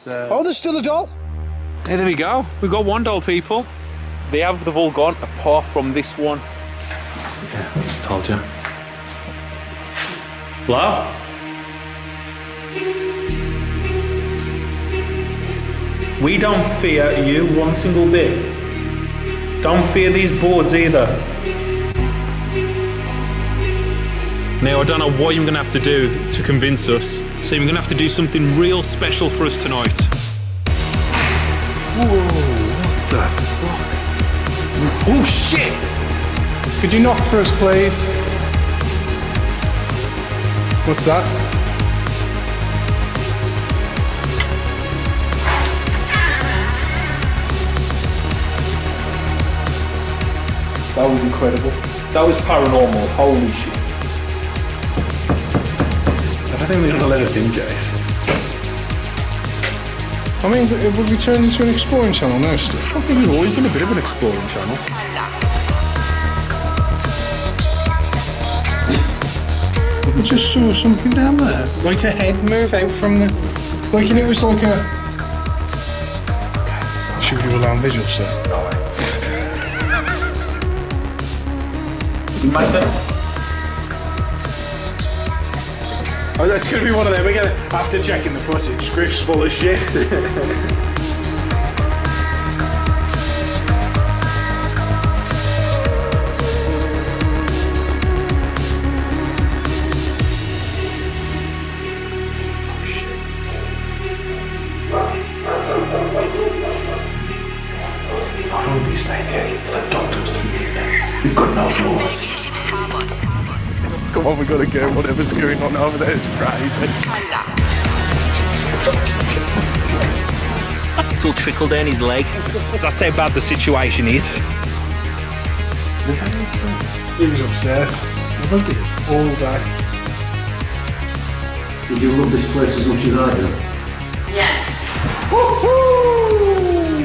Oh, there's still a doll? Hey, there we go. We've got one doll, people. They've all gone, apart from this one. Yeah, told you. Hello? We don't fear you one single bit. Don't fear these boards either. Now, I don't know what you're going to have to do to convince us, so you're going to have to do something real special for us tonight. Whoa, what the fuck? Oh shit! Could you knock for us, please? What's that? That was incredible. That was paranormal, holy shit. I don't think they're gonna let us in, guys. I mean, would we turn into an exploring channel now still? I think we've always been a bit of an exploring channel. I just saw something down there, like a head move out from the... Like, and it was like a... Should we do a loud visual, sir? No way. You make that? Oh, that's gonna be one of them. We're gonna, after checking the footage, Griff's full of shit. Come on, we gotta go. Whatever's going on over there is crazy. It's all trickled down his leg. That's how bad the situation is. He was upstairs. What was it? All day. Did you love this place as much as I do? Yes. Woohoo!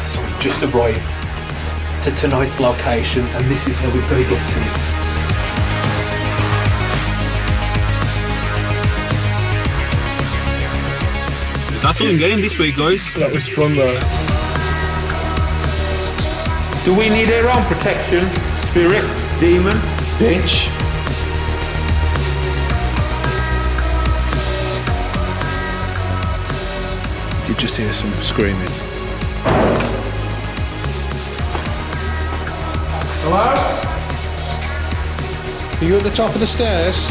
So we've just arrived to tonight's location, and this is how we've got to get to it. That's all I'm getting this week, guys. That was fun though. Do we need our own protection? Spirit? Demon? Bitch. Did you just hear some screaming? Hello? Are you at the top of the stairs?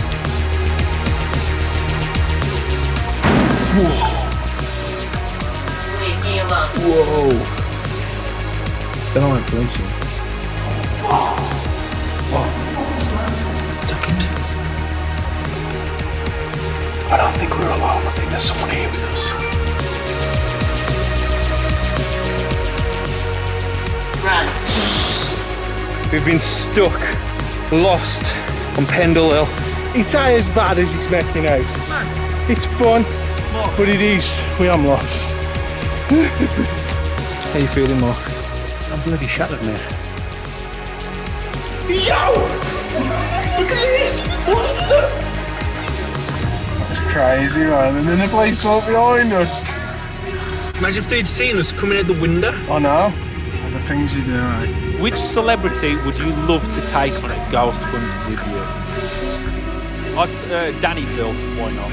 Whoa. Leave me alone. Whoa. Then I went flinching. Second. I don't think we're alone. I think there's someone here with us. Run. We've been stuck, lost on Pendle Hill. It's not as bad as it's making out. It's fun, but it is. We am lost. How you feeling, Mark? I'm bloody shattered, mate. Yo! Look at this! It's crazy, man. And then the police fell behind us. Imagine if they'd seen us coming out the window. I know. All the things you do, right? Which celebrity would you love to take on a ghost hunt with you? I'd Danny Filth, why not?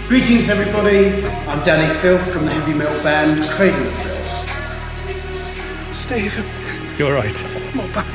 Greetings everybody, I'm Danny Filth from the heavy metal band Cradle of Filth. Stephen, You're right. not back.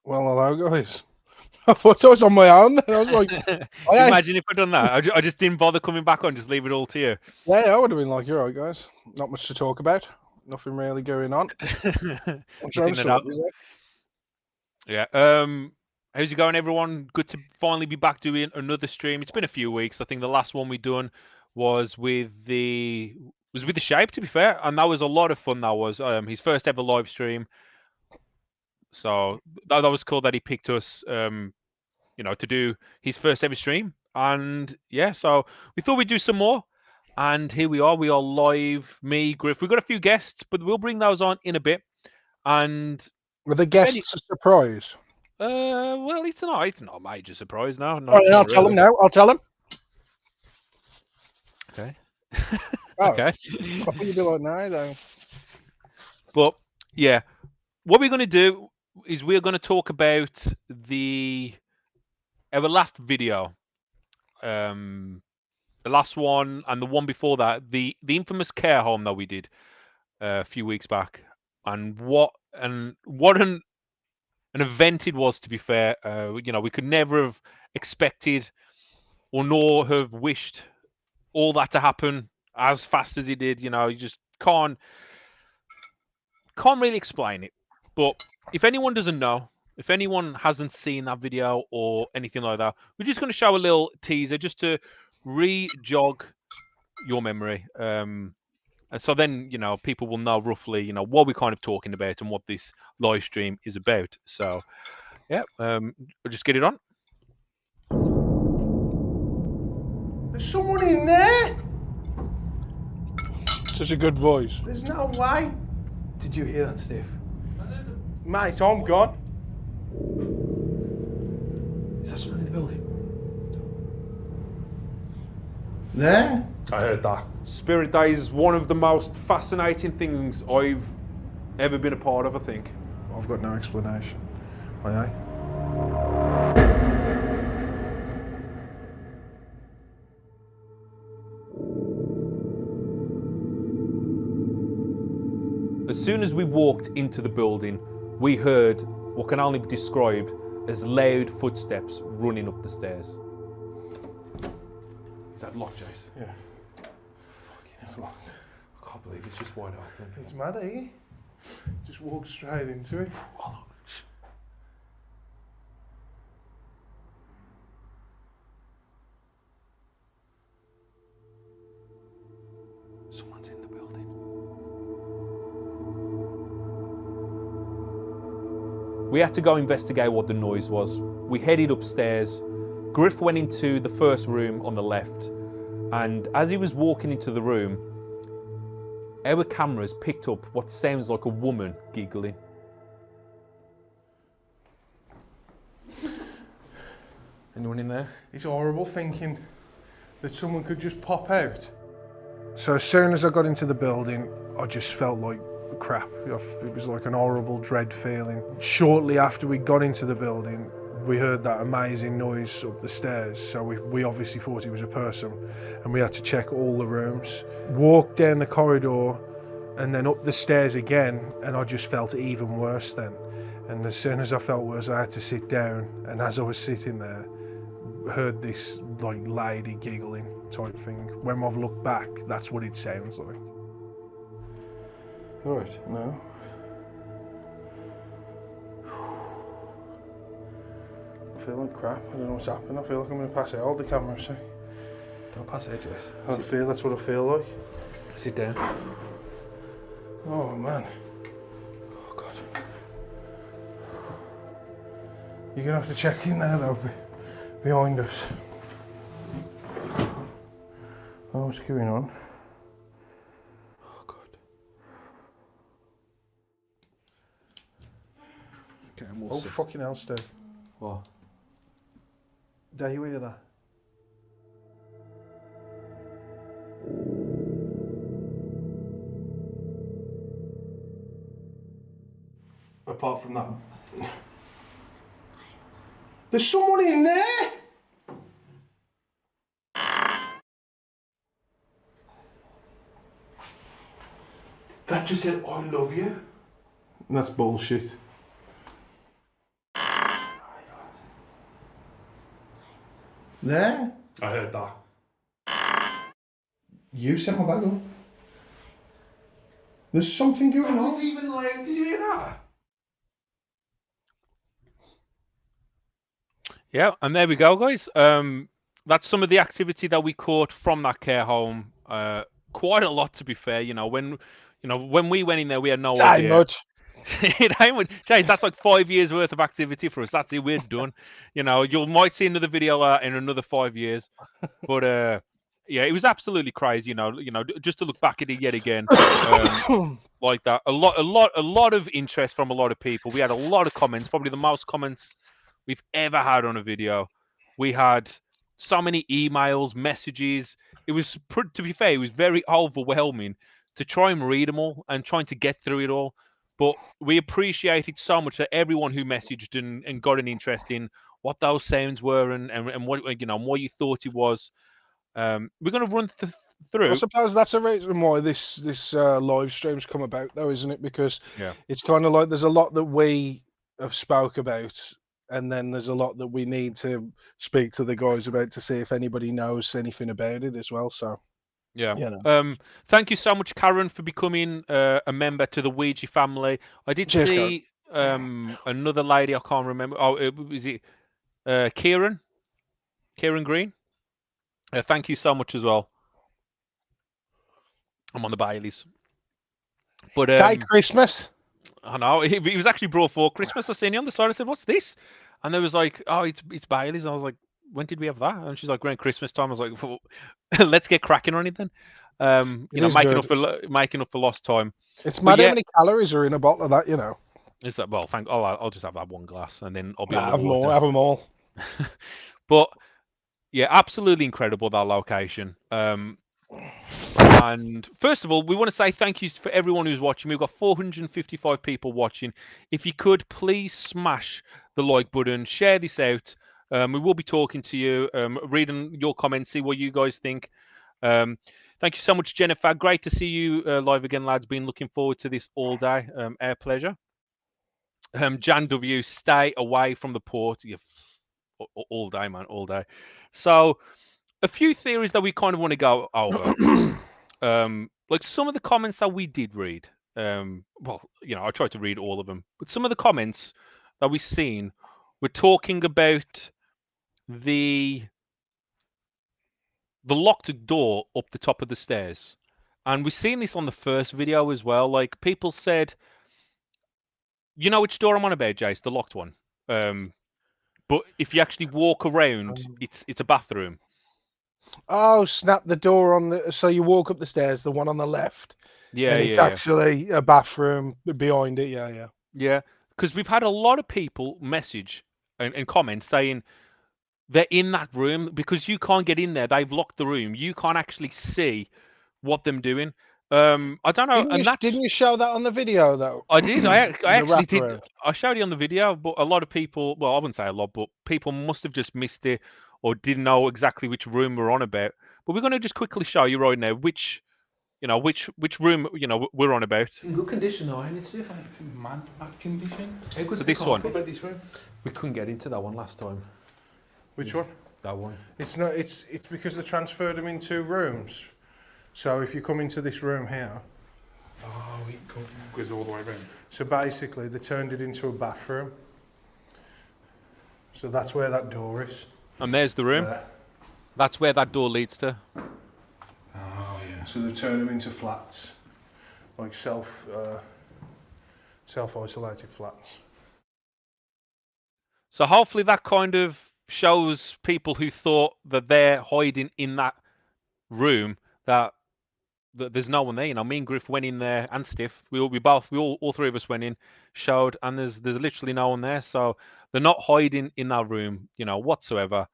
Well, hello guys. I thought I was on my own. And I was like, I Imagine if I'd done that. I just didn't bother coming back on, just leave it all to you. yeah, I would have been like, you're right, guys. Not much to talk about. Nothing really going on. I'm trying to Nothing sort this out. Yeah. How's it going, everyone? Good to finally be back doing another stream. It's been a few weeks. I think the last one we done was with the Shape, to be fair, and that was a lot of fun. That was his first ever live stream. So that was cool that he picked us, to do his first ever stream. And yeah, so we thought we'd do some more. And here we are. We are live. Me, Griff. We've got a few guests, but we'll bring those on in a bit. And Were the guests a surprise? well, it's not a major surprise now. Oh, yeah, I'll tell them now. I'll tell them. Okay. Oh, Okay. I thought you'd be like, no, though. But yeah, what we're going to do is we're going to talk about our last video, the last one and the one before that, the infamous care home that we did a few weeks back, and what an event it was. To be fair, we could never have expected or nor have wished all that to happen as fast as it did. You just can't really explain it. But if anyone doesn't know, if anyone hasn't seen that video or anything like that, we're just going to show a little teaser just to re-jog your memory. And so then, people will know roughly, what we're kind of talking about and what this live stream is about. So, yeah, we'll just get it on. There's someone in there. Such a good voice. There's no way. Did you hear that, Steve? Mate, I'm gone. Is that someone in the building? There? I heard that. Spirit Day is one of the most fascinating things I've ever been a part of, I think. I've got no explanation. Aye. As soon as we walked into the building, we heard what can only be described as loud footsteps running up the stairs. Is that locked, Jace? Yeah. It's locked. I can't believe it's just wide open. It's mad, eh? Just walk straight into it. Someone's in the building. We had to go investigate what the noise was. We headed upstairs. Griff went into the first room on the left, and as he was walking into the room, our cameras picked up what sounds like a woman giggling. Anyone in there? It's horrible thinking that someone could just pop out. So as soon as I got into the building, I just felt like crap. It was like an horrible dread feeling. Shortly after we got into the building, we heard that amazing noise up the stairs, so we obviously thought it was a person, and we had to check all the rooms. Walked down the corridor and then up the stairs again, and I just felt even worse then. And as soon as I felt worse, I had to sit down, and as I was sitting there, heard this like lady giggling type thing. When I've looked back, that's what it sounds like. All right. No. I feel like crap. I don't know what's happened. I feel like I'm going to pass out. All the cameras say. Don't pass out, Jess. That's what I feel like. Sit down. Oh man. Oh god. You're going to have to check in there though, behind us. Oh, what's going on? Oh god. Okay, I'm all Oh set. fucking hell, Steve. What? Did you hear that? Apart from that, there's someone in there. That just said, "I love you." That's bullshit. There. I heard that. You set my bag up. There's something going on. even like, did you hear that? Yeah, and there we go, guys. That's some of the activity that we caught from that care home. Quite a lot, to be fair. When we went in there, we had no idea. much. It ain't much. Chase, that's like 5 years worth of activity for us. That's it. We're done. You might see another video in another 5 years, but yeah, it was absolutely crazy. Just to look back at it yet again, like that. A lot of interest from a lot of people. We had a lot of comments. Probably the most comments we've ever had on a video. We had so many emails, messages. It was, to be fair, it was very overwhelming to try and read them all and trying to get through it all. But we appreciated so much that everyone who messaged and got an interest in what those sounds were and what what you thought it was. We're going to run through. I suppose that's a reason why this live stream's come about, though, isn't it? Because it's kind of like there's a lot that we have spoke about, and then there's a lot that we need to speak to the guys about to see if anybody knows anything about it as well. So yeah. Thank you so much, Karen, for becoming a member to the Ouija family. I did see another lady. I can't remember. Oh, is it Kieran? Kieran Green. Thank you so much as well. I'm on the Baileys. But take Christmas. I know he was actually brought for Christmas. I seen you on the side. I said, "What's this?" And there was like, "Oh, it's Baileys." And I was like, "When did we have that?" And she's like, "Around Christmas time." I was like, well, "Let's get cracking on it then." Making up for lost time. It's mad how many calories are in a bottle of that, Is that well? I'll just have that one glass and then I'll be have them all. But yeah, absolutely incredible, that location. And first of all, we want to say thank you for everyone who's watching. We've got 455 people watching. If you could, please smash the like button, share this out. We will be talking to you, reading your comments, see what you guys think. Thank you so much, Jennifer. Great to see you live again, lads. Been looking forward to this all day. Our pleasure. Jan W, stay away from the port. All day, man, all day. So, a few theories that we kind of want to go over. Like some of the comments that we did read. I tried to read all of them, but some of the comments that we've seen were talking about the locked door up the top of the stairs. And we've seen this on the first video as well. Like, people said, you know which door I'm on about, Jace? The locked one. But if you actually walk around, it's a bathroom. Oh, snap, the door on the... So you walk up the stairs, the one on the left. Yeah, and it's actually a bathroom behind it, yeah. Yeah, because we've had a lot of people message and comment saying they're in that room because you can't get in there. They've locked the room. You can't actually see what they're doing. I don't know. Didn't you show that on the video, though? I did. I actually did. I showed it on the video, but a lot of people, well, I wouldn't say a lot, but people must have just missed it or didn't know exactly which room we're on about. But we're going to just quickly show you right now which room, we're on about. In good condition, though, ain't it, Sif? It's in bad condition. How good's So this one. About this room? We couldn't get into that one last time. Which one? That one. It's not. It's because they transferred them into rooms. So if you come into this room here, it goes all the way around. So basically, they turned it into a bathroom. So that's where that door is. And there's the room. That's where that door leads to. Oh yeah. So they've turned them into flats, like self-isolated flats. So hopefully that kind of shows people who thought that they're hiding in that room that there's no one there. Me and Griff went in there, and Stiff. All three of us went in, showed, and there's literally no one there. So they're not hiding in that room, whatsoever.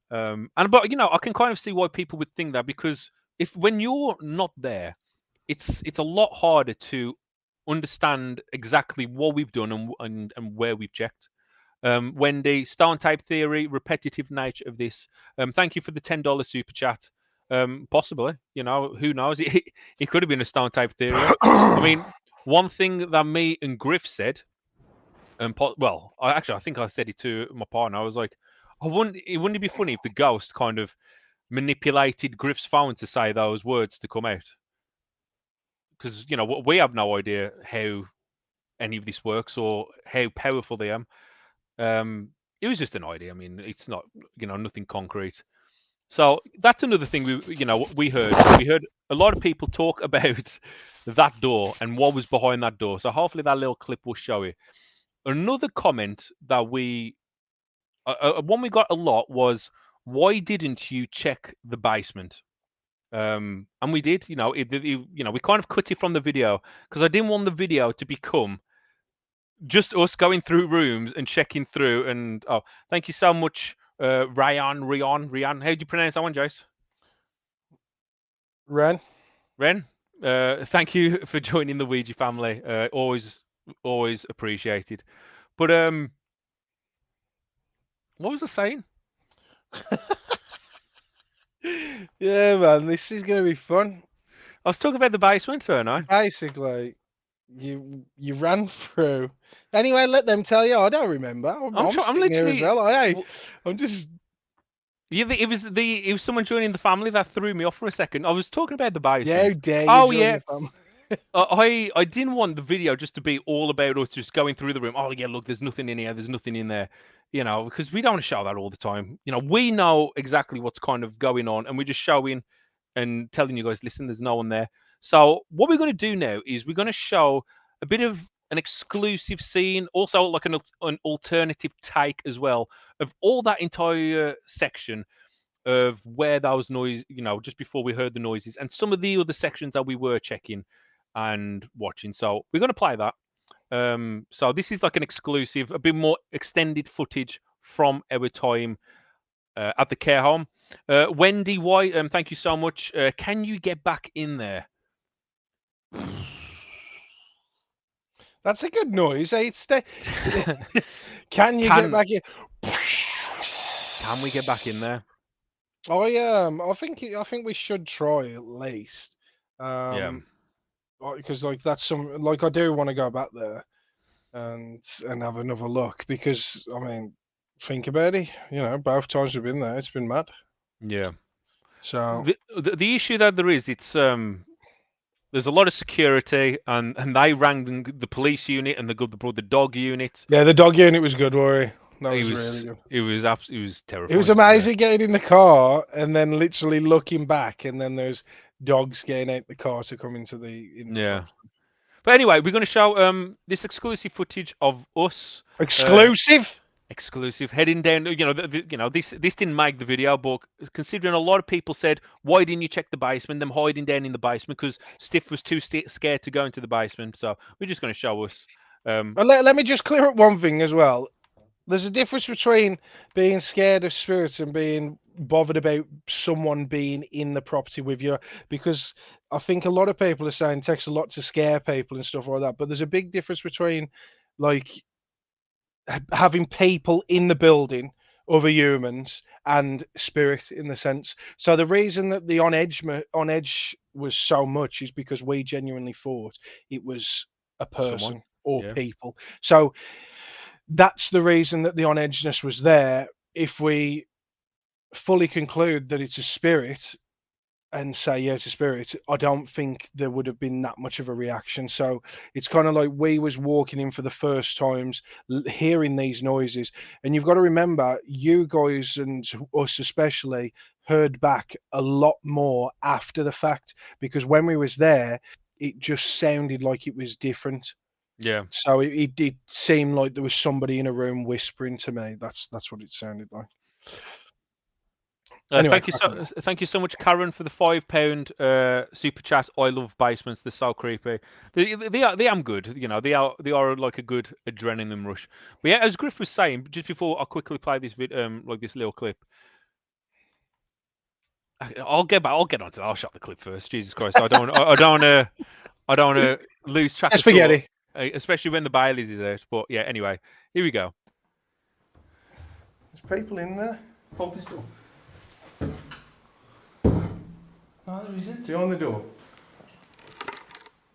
But I can kind of see why people would think that, because when you're not there, it's a lot harder to understand exactly what we've done and where we've checked. Wendy, stone tape theory, repetitive nature of this. Thank you for the $10 super chat. Possibly, who knows? It could have been a stone tape theory. I mean, one thing that me and Griff said, I think I said it to my partner. I was like, It wouldn't be funny if the ghost kind of manipulated Griff's phone to say those words to come out. Because we have no idea how any of this works or how powerful they are. It was just an idea. I mean, it's not nothing concrete. So that's another thing we heard. We heard a lot of people talk about that door and what was behind that door. So hopefully that little clip will show you. Another comment that one we got a lot was, why didn't you check the basement? And we did. We kind of cut it from the video because I didn't want the video to become just us going through rooms and checking through. And thank you so much, Rian. How do you pronounce that one, Jace? Ren? Thank you for joining the Ouija family. Always appreciated. But what was I saying? Yeah, man, this is going to be fun. I was talking about the basement, weren't I? Basically, you ran through. Anyway, let them tell you. I don't remember. I'm sitting here as well. I'm just. Yeah, it was someone joining the family that threw me off for a second. I was talking about the basement. Yeah, how dare you Oh join yeah. the family. I didn't want the video just to be all about us just going through the room. Oh yeah, look, there's nothing in here. There's nothing in there. Because we don't want to show that all the time. We know exactly what's kind of going on, and we're just showing and telling you guys, listen, there's no one there. So what we're going to do now is we're going to show a bit of an exclusive scene, also like an alternative take as well of all that entire section of where those noises, just before we heard the noises, and some of the other sections that we were checking and watching. So we're going to play that. So this is like an exclusive, a bit more extended footage from our time at the care home. Wendy White, thank you so much. Can you get back in there? That's a good noise. Can you get back in? Can we get back in there? I think we should try at least. Yeah. Because that's I do want to go back there and have another look, because I mean, think about it. Both times we've been there, it's been mad. Yeah. So the issue that there is, it's there's a lot of security, and they rang the police unit and brought the dog unit. Yeah, the dog unit was good, Rory. That was really good. It was terrifying. It was amazing getting in the car and then literally looking back, and then there's dogs getting out the car to come into the. Yeah. But anyway, we're going to show this exclusive footage of us. Exclusive heading down. This didn't make the video, but considering a lot of people said, why didn't you check the basement? Them hiding down in the basement because Stiff was too scared to go into the basement. So we're just going to show us. Let me just clear up one thing as well. There's a difference between being scared of spirits and being bothered about someone being in the property with you, because I think a lot of people are saying it takes a lot to scare people and stuff like that. But there's a big difference between like having people in the building, other humans, and spirit in the sense. So the reason that the on edge was so much is because we genuinely thought it was a person or people. So that's the reason that the on edgeness was there. If we fully conclude that it's a spirit and say, yeah, it's a spirit, I don't think there would have been that much of a reaction. So it's kind of like we was walking in for the first times, hearing these noises. And you've got to remember, you guys and us especially heard back a lot more after the fact, because when we was there, it just sounded like it was different. Yeah. So it seemed like there was somebody in a room whispering to me. That's what it sounded like. Anyway, thank you so much, Karen, for the £5 super chat. I love basements; they're so creepy. They are good. They are like a good adrenaline rush. But yeah, as Griff was saying, just before I quickly play this like this little clip. I'll get onto that. I'll shut the clip first. Jesus Christ! I don't want to lose track of spaghetti. Especially when the Baileys is out. But yeah, anyway, here we go. There's people in there. Hold this door. No, there isn't. Behind the door.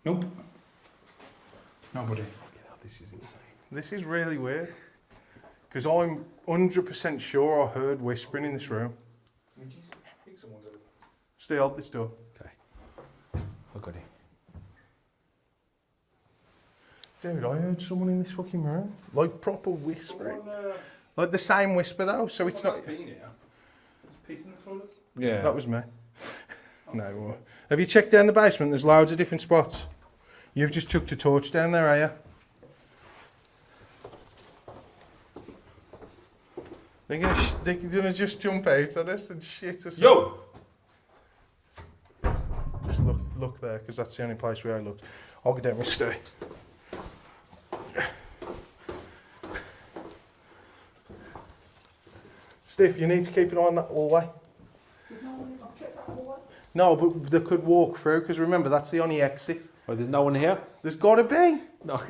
Nope. Nobody. This is insane. This is really weird. Because I'm 100% sure I heard whispering in this room. Stay out this door. Okay. I got it. Dude, I heard someone in this fucking room. Like proper whispering. Like the same whisper though, so it's not... Yeah. That was me. No more. Have you checked down the basement? There's loads of different spots. You've just chucked a torch down there, are you? They're gonna just jump out on us and shit us. Yo! Just look there, because that's the only place where I looked. I'll get down my stay. Steve, you need to keep an eye on that hallway. No, but they could walk through, because remember, that's the only exit. Oh, there's no one here? There's got to be. No.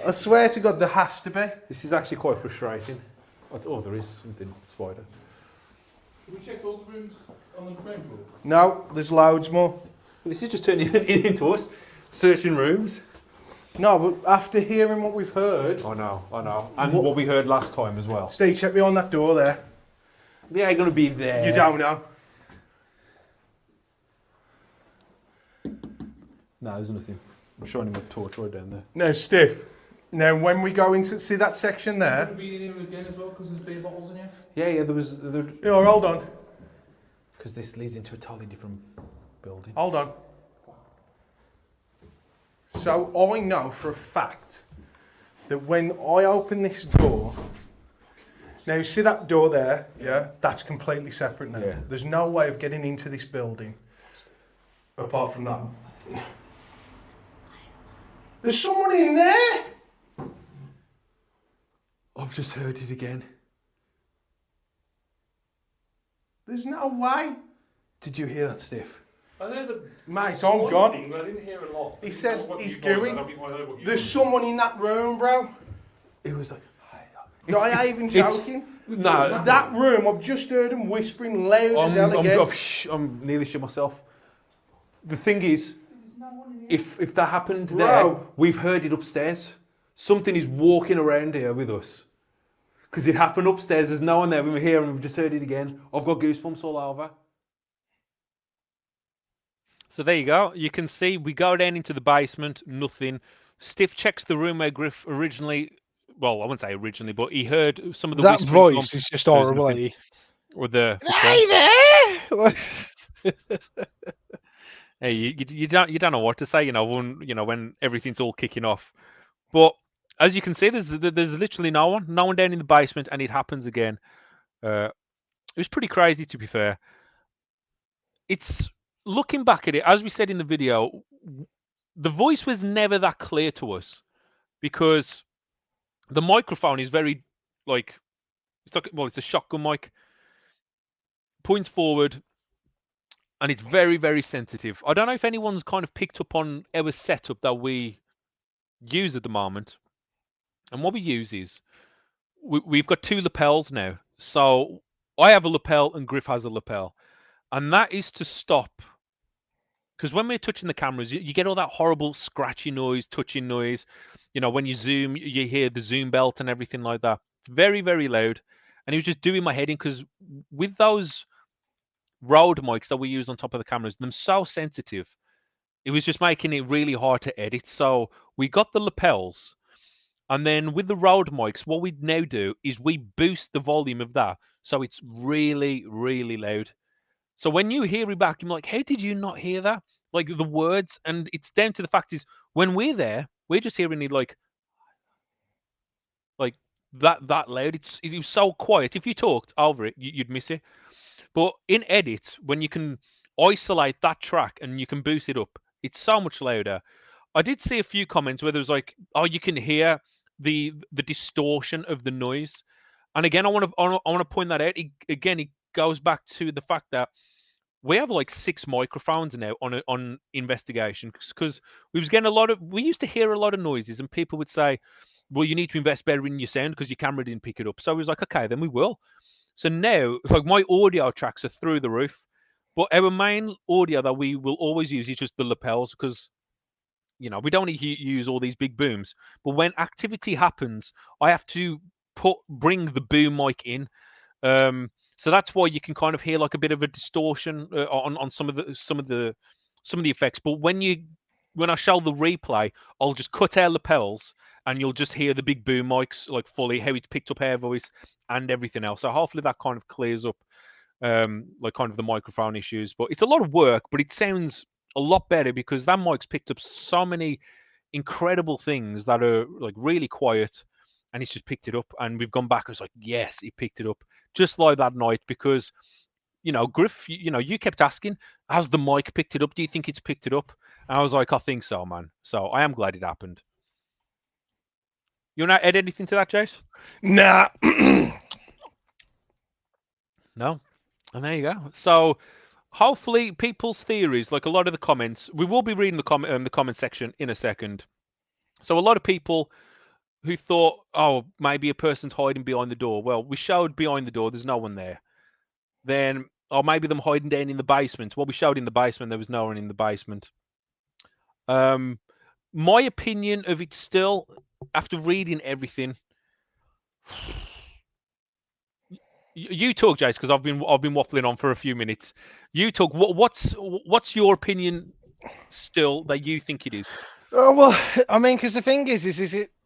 I swear to God, there has to be. This is actually quite frustrating. Oh, there is something, spider. Have we checked all the rooms on the ground floor? No, there's loads more. This is just turning into us, searching rooms. No, but after hearing what we've heard... I know. And what we heard last time as well. Steve, check me on that door there. They ain't going to be there. You don't know. No, there's nothing. I'm showing him a torch right down there. No, Steve. Now, when we go into... See that section there? Could be in here again as well because there's beer bottles in here. Yeah, there was... Yeah, hold on. Because this leads into a totally different building. Hold on. So, I know for a fact that when I open this door... Now, you see that door there? Yeah? That's completely separate now. Yeah. There's no way of getting into this building apart from that. There's someone in there! I've just heard it again. There's no way. Did you hear that, Steve? I heard the Mate, I'm gone. thing, but I didn't hear a lot. He says What he's you guys going. said, I heard what you There's said. someone in that room, bro. It was like... No, I ain't even It's- joking. No, That room, I've just heard him whispering loud as hell again. I'm nearly shit myself. The thing is, if that happened Bro. there, we've heard it upstairs. Something is walking around here with us. Because it happened upstairs, there's no one there, we were here and we've just heard it again. I've got goosebumps all over. So there you go. You can see we go down into the basement, nothing. Stiff checks the room where Griff originally, well, I wouldn't say originally, but he heard some of the That whispering voice from- is just there was horrible. nothing. Or the Hey there! hey, you don't know what to say, when everything's all kicking off. But as you can see, there's literally no one down in the basement, and it happens again. It was pretty crazy, to be fair. It's looking back at it, as we said in the video, the voice was never that clear to us because the microphone is very it's a shotgun mic, points forward, and it's very, very sensitive. I don't know if anyone's kind of picked up on our setup that we use at the moment. And what we use is we've got two lapels now. So I have a lapel and Griff has a lapel. And that is to stop. Because when we're touching the cameras, you get all that horrible scratchy noise, touching noise. When you zoom, you hear the zoom belt and everything like that. It's very, very loud. And he was just doing my head in because with those Rode mics that we use on top of the cameras, them so sensitive, it was just making it really hard to edit. So we got the lapels. And then with the Rode mics, what we now do is we boost the volume of that. So it's really, really loud. So when you hear it back, you're like, how did you not hear that? Like the words. And it's down to the fact is when we're there, we're just hearing it like that loud. It was so quiet. If you talked over it, you'd miss it. But in edit, when you can isolate that track and you can boost it up, it's so much louder. I did see a few comments where there was like, oh, you can hear the distortion of the noise. And again, I want to point that out. It goes back to the fact that we have like 6 microphones now on investigation because we used to hear a lot of noises and people would say, well, you need to invest better in your sound because your camera didn't pick it up. So I was like, okay, then we will. So now, like my audio tracks are through the roof, but our main audio that we will always use is just the lapels because, we don't need to use all these big booms. But when activity happens, I have to bring the boom mic in. So that's why you can kind of hear like a bit of a distortion on some of the effects. But when I show the replay, I'll just cut out lapels and you'll just hear the big boom mics like fully how it's picked up air voice and everything else. So hopefully that kind of clears up like kind of the microphone issues. But it's a lot of work, but it sounds a lot better because that mic's picked up so many incredible things that are like really quiet, and it's just picked it up. And we've gone back and it's like, yes, it picked it up just like that night because Griff, you kept asking, has the mic picked it up? Do you think it's picked it up? And I was like, I think so, man. So I am glad it happened. You want to add anything to that, Jace? Nah. No. And there you go. So hopefully people's theories, like a lot of the comments, we will be reading the comment section in a second. So a lot of people who thought, oh, maybe a person's hiding behind the door. Well, we showed behind the door, there's no one there. Then, or maybe them hiding down in the basement. Well, we showed in the basement, there was no one in the basement. My opinion of it still, after reading everything, you talk, Jace, because I've been waffling on for a few minutes. You talk. What's your opinion still that you think it is? Oh, well, I mean, because the thing is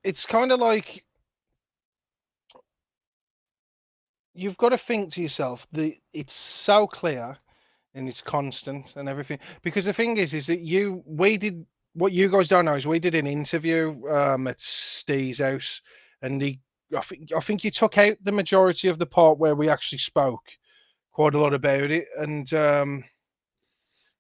it's kind of like you've got to think to yourself that it's so clear and it's constant and everything. Because the thing is that we did what you guys don't know is we did an interview at Steve's house, and I think you took out the majority of the part where we actually spoke quite a lot about it, and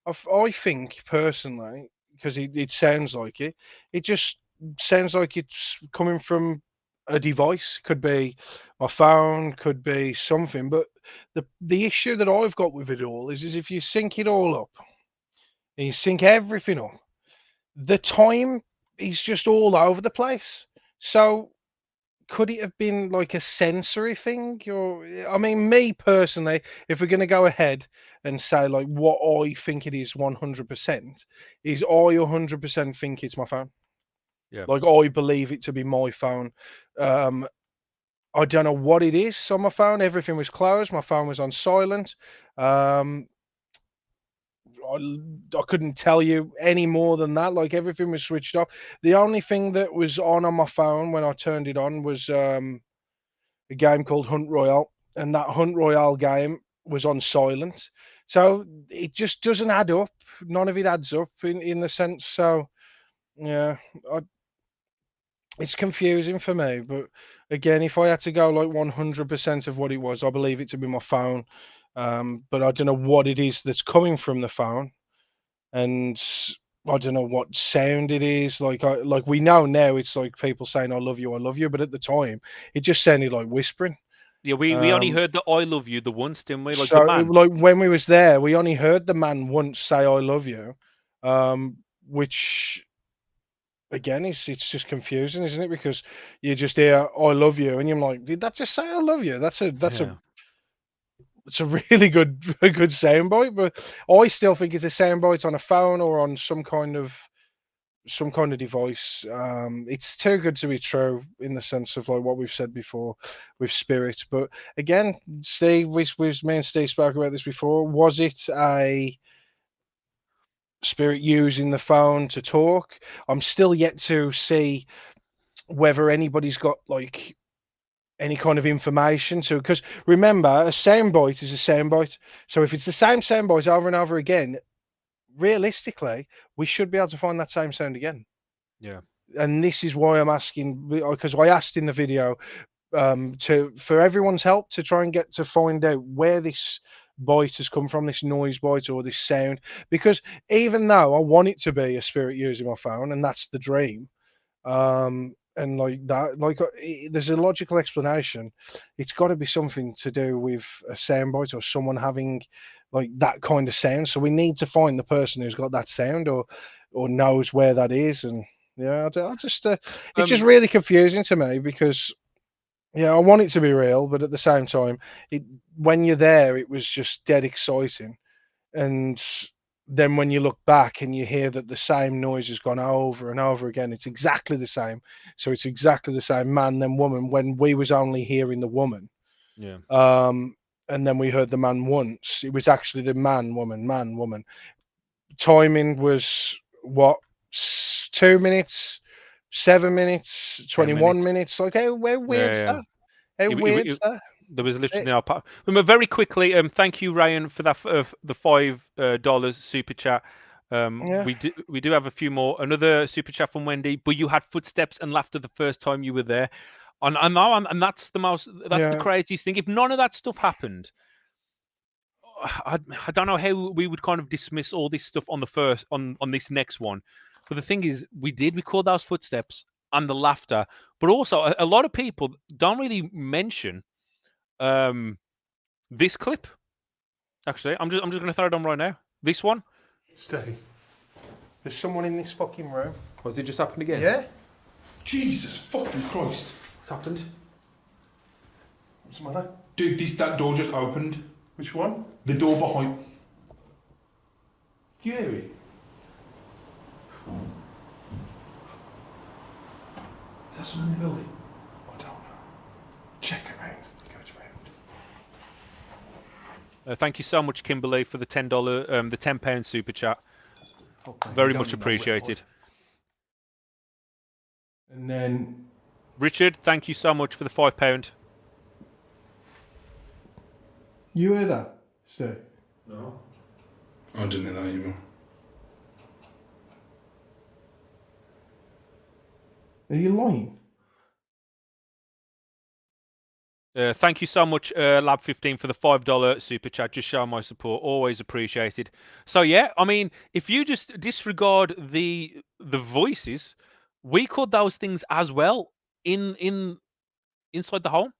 I think personally, because it sounds like it just sounds like it's coming from a device. Could be my phone, could be something. But the issue that I've got with it all is if you sync it all up and you sync everything up, the time is just all over the place. So could it have been like a sensory thing? Or, I mean, me personally, if we're going to go ahead and say like what I think it is 100%, is I 100% think it's my phone. Yeah. Like I believe it to be my phone. I don't know what it is on my phone. Everything was closed. My phone was on silent. I couldn't tell you any more than that. Like everything was switched off. The only thing that was on my phone when I turned it on was a game called Hunt Royale, and that Hunt Royale game was on silent. So it just doesn't add up. None of it adds up in the sense. So yeah, it's confusing for me. But again, if I had to go like 100% of what it was, I believe it to be my phone. But I don't know what it is that's coming from the phone, and I don't know what sound it is. Like we know now, it's like people saying "I love you," but at the time, it just sounded like whispering. Yeah, we only heard the "I love you" the once, didn't we? Like so the man. like when we was there, we only heard the man once say "I love you," which again it's just confusing, isn't it? Because you just hear "I love you" and you're like, did that just say "I love you"? It's a really good soundbite, but I still think it's a soundbite on a phone or on some kind of device. It's too good to be true in the sense of like what we've said before with spirit. But again, Steve, me and Steve spoke about this before. Was it a spirit using the phone to talk? I'm still yet to see whether anybody's got like any kind of information to, because remember, a soundbite is a soundbite. So if it's the same soundbite over and over again, realistically, we should be able to find that same sound again. Yeah. And this is why I'm asking, because I asked in the video for everyone's help to try and get to find out where this bite has come from, this noise bite or this sound, because even though I want it to be a spirit using my phone, and that's the dream, and like that, like there's a logical explanation. It's got to be something to do with a soundbite or someone having like that kind of sound. So we need to find the person who's got that sound or knows where that is. And yeah, I just it's just really confusing to me because yeah, I want it to be real, but at the same time, when you're there, it was just dead exciting. And then when you look back and you hear that the same noise has gone over and over again, it's exactly the same. So it's exactly the same man then woman, when we was only hearing the woman. Yeah. And then we heard the man once. It was actually the man woman. Timing was what, 2 minutes, 7 minutes, 21 minutes. Like, how weird's Yeah. that? How It- it- weird's it- that? There was literally no part. Remember, very quickly, thank you, Ryan, for that the $5 super chat. Yeah. We do have a few more. Another super chat from Wendy. But you had footsteps and laughter the first time you were there, and I know, and that's the craziest thing. If none of that stuff happened, I don't know how we would kind of dismiss all this stuff on the first on this next one. But the thing is, we called those footsteps and the laughter, but also a lot of people don't really mention this clip. Actually, I'm just gonna throw it on right now. This one. Steady. There's someone in this fucking room. Was it just happened again? Yeah? Jesus fucking Christ. What's happened? What's the matter? Dude, that door just opened. Which one? The door behind. You hear it? Is that someone in the building? I don't know. Check around. Go around. Thank you so much, Kimberly, for the $10, the £10 super chat. Very much appreciated. And then Richard, thank you so much for the £5. you hear that, Stu? No. I didn't hear that either. Are you lying? Thank you so much, Lab15, for the $5 super chat. Just showing my support, always appreciated. So yeah, I mean, if you just disregard the voices, we caught those things as well inside the home.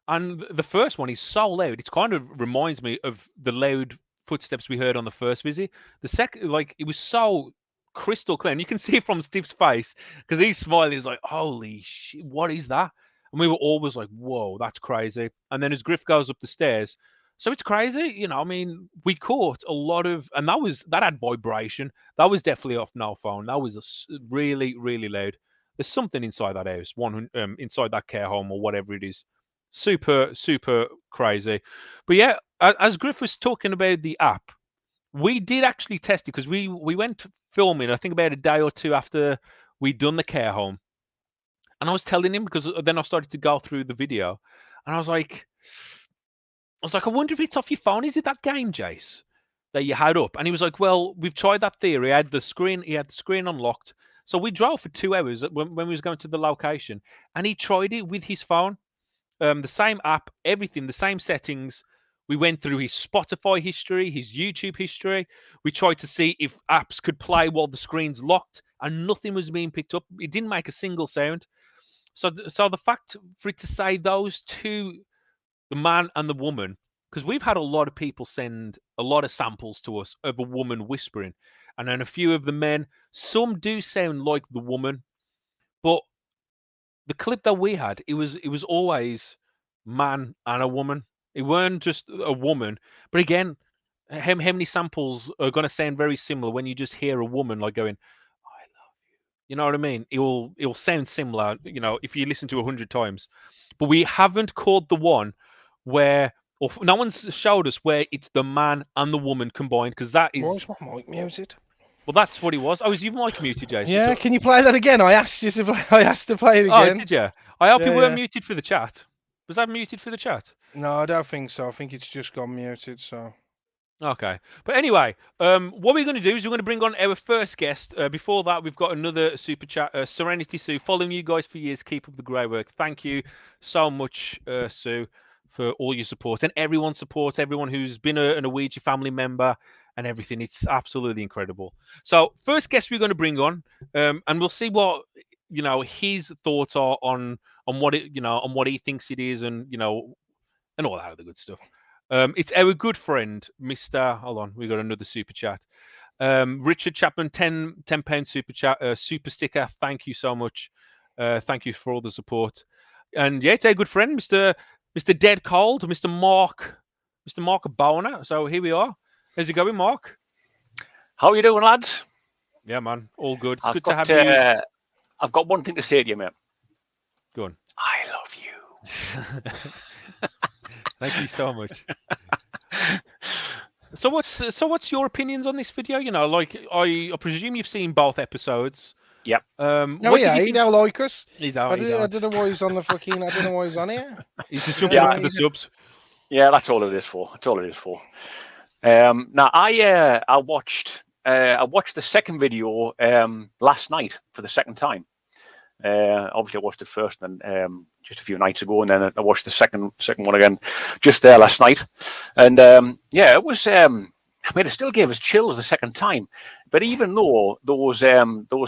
And the first one is so loud; it kind of reminds me of the loud footsteps we heard on the first visit. The second, like, it was so crystal clear, and you can see it from Steve's face because he's smiling. He's like, "Holy shit, what is that?" And we were always like, "Whoa, that's crazy." And then as Griff goes up the stairs, so it's crazy, you know. I mean, we caught a lot of, and that had vibration. That was definitely off no phone. That was really, really loud. There's something inside that house, inside that care home or whatever it is. Super, super crazy. But yeah, as Griff was talking about the app, we did actually test it because we went filming, I think about a day or two after we'd done the care home. And I was telling him, because then I started to go through the video, and I was like, I wonder if it's off your phone. Is it that game, Jace, that you had up? And he was like, well, we've tried that theory. He had the screen unlocked. So we drove for 2 hours when we was going to the location, and he tried it with his phone. The same app, everything, the same settings. We went through his Spotify history, his YouTube history. We tried to see if apps could play while the screen's locked, and nothing was being picked up. It didn't make a single sound. So the fact for it to say those two, the man and the woman, because we've had a lot of people send a lot of samples to us of a woman whispering, and then a few of the men. Some do sound like the woman, but the clip that we had, it was always man and a woman. It weren't just a woman. But again, how many samples are going to sound very similar when you just hear a woman like going, "I love you." You know what I mean? It'll sound similar, you know, if you listen to 100 times. But we haven't caught the one where, or no one's showed us where it's the man and the woman combined, because that is. Why is my mic muted? Well, that's what it was. Oh, was your mic muted, Jason? Yeah, So... can you play that again? I asked you to play. I asked to play it again. Oh, did you? I hope you Yeah, weren't yeah. muted for the chat. Was that muted for the chat? No, I don't think so. I think it's just gone muted. So Okay. But anyway, what we're going to do is we're going to bring on our first guest. Before that, we've got another super chat. Serenity Sue, following you guys for years. Keep up the great work. Thank you so much, Sue, for all your support and everyone's support, everyone who's been a Ouija family member and everything. It's absolutely incredible. So first guest we're going to bring on, and we'll see what, you know, his thoughts are on what it, you know, on what he thinks it is, and, you know, and all that other good stuff. It's our good friend, Mr. Hold on, we got another super chat. Richard Chapman, £10 super chat, super sticker. Thank you so much. Thank you for all the support. And yeah, it's our good friend, Mr. Dead Cold, Mr. Mark Boner. So here we are. How's it going, Mark? How you doing, lads? Yeah, man. All good. It's I've good got, to have you. I've got one thing to say to you, mate. Go on. I love you. Thank you so much. So what's your opinions on this video? You know, like I presume you've seen both episodes. Yep. No, What did yeah, you he think? don't like us. He I don't. don't know why he's on the fucking. I don't know why he's on here. He's just jumping Yeah, into the subs. Yeah, that's all it is for. That's all it is for. Now, I watched the second video last night for the second time. Obviously, I watched it first, and just a few nights ago, and then I watched the second one again just there last night. And yeah, it was. I mean, it still gave us chills the second time. But even though those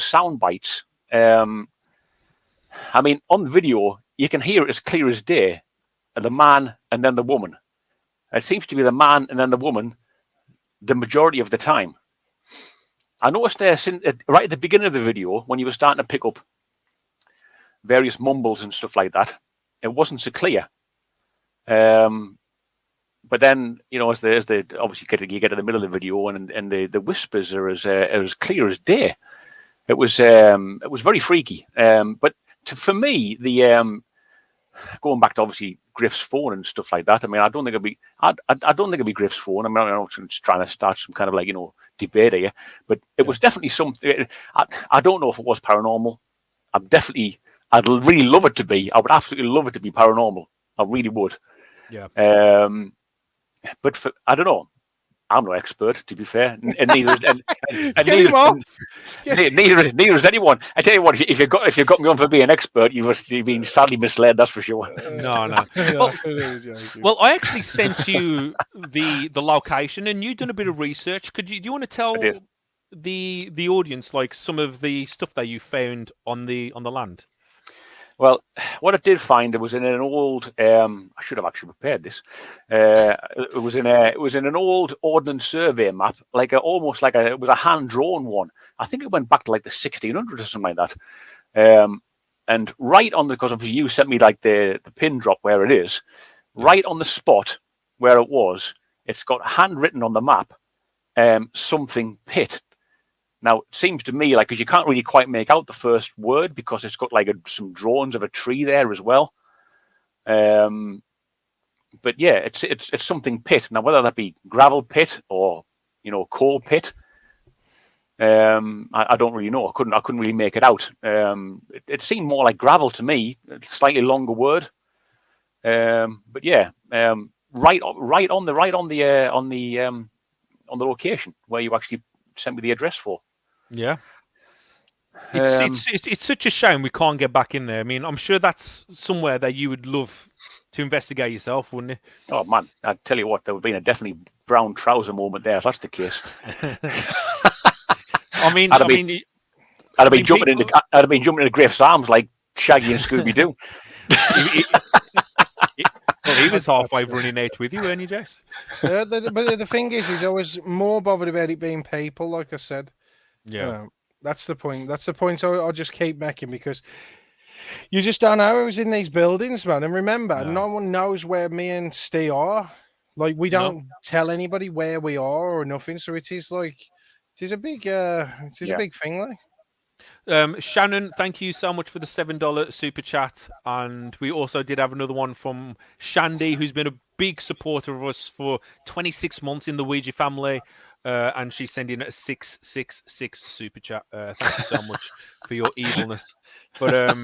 sound bites, I mean, on the video you can hear it as clear as day, the man and then the woman. It seems to be the man and then the woman the majority of the time. I noticed there right at the beginning of the video when you were starting to pick up various mumbles and stuff like that, it wasn't so clear. But then, you know, as the obviously you get to the middle of the video and the whispers are as clear as day. It was very freaky. But for me, the going back to obviously Griff's phone and stuff like that. I mean, I don't think it'd be Griff's phone. I mean, I'm not just trying to start some kind of, like, you know, debate here, but it was definitely something. I don't know if it was paranormal. I'd really love it to be. I would absolutely love it to be paranormal. I really would. Yeah. But I don't know. I'm no expert, to be fair, and neither is anyone. I tell you what, if you got me on for being an expert, you've been sadly misled. That's for sure. No. Well, I actually sent you the location, and you've done a bit of research. Do you want to tell the audience, like, some of the stuff that you found on the land? Well, what I did find, it was in an old. I should have actually prepared this. It was in an old ordnance survey map, almost like it was a hand drawn one. I think it went back to like the 1600s or something like that. And right on because obviously you sent me like the pin drop where it is, right on the spot where it was. It's got handwritten on the map, something pit. Now, it seems to me like, because you can't really quite make out the first word because it's got like some drawings of a tree there as well. But yeah, it's something pit. Now, whether that be gravel pit or, you know, coal pit, I don't really know. I couldn't really make it out. It seemed more like gravel to me, a slightly longer word. But yeah, right on the location where you actually sent me the address for. Yeah. It's such a shame we can't get back in there. I mean, I'm sure that's somewhere that you would love to investigate yourself, wouldn't it? Oh man, I tell you what, there would have been a definitely brown trouser moment there if that's the case. I'd have been jumping into Griff's arms like Shaggy and Scooby Doo. Well, he was halfway running out with you, weren't you, Jess? But the thing is, he's always more bothered about it being people, like I said. Yeah. That's the point. That's the point I'll just keep making, because you just don't know who's in these buildings, man. And remember, no one knows where me and Steve are. Like, we don't tell anybody where we are or nothing. So it is a big a big thing, like. Shannon, thank you so much for the $7 super chat. And we also did have another one from Shandy, who's been a big supporter of us for 26 months in the Ouija family. And she's sending a 666 super chat. Thank you so much for your evilness. But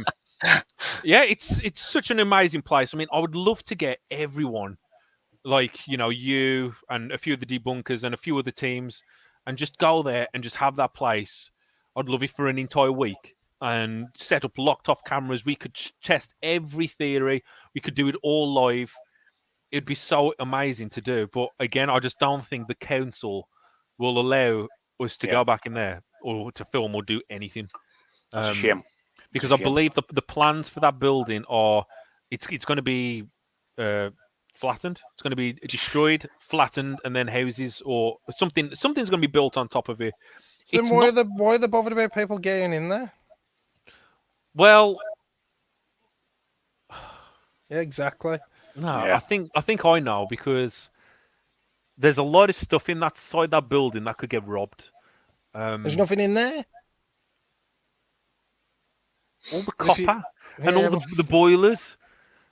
yeah, it's such an amazing place. I mean, I would love to get everyone, like, you know, you and a few of the debunkers and a few other teams, and just go there and just have that place. I'd love it for an entire week and set up locked off cameras. We could test every theory. We could do it all live. It'd be so amazing to do. But again, I just don't think the council will allow us to go back in there or to film or do anything. That's a shame. Because I believe the plans for that building are, it's going to be flattened. It's going to be destroyed, flattened, and then houses or something's going to be built on top of it. Then why are they bothered about people getting in there? Well, yeah, exactly. No, yeah. I think I know, because there's a lot of stuff inside that building that could get robbed. There's nothing in there. All the If you- copper and Yeah, all the boilers.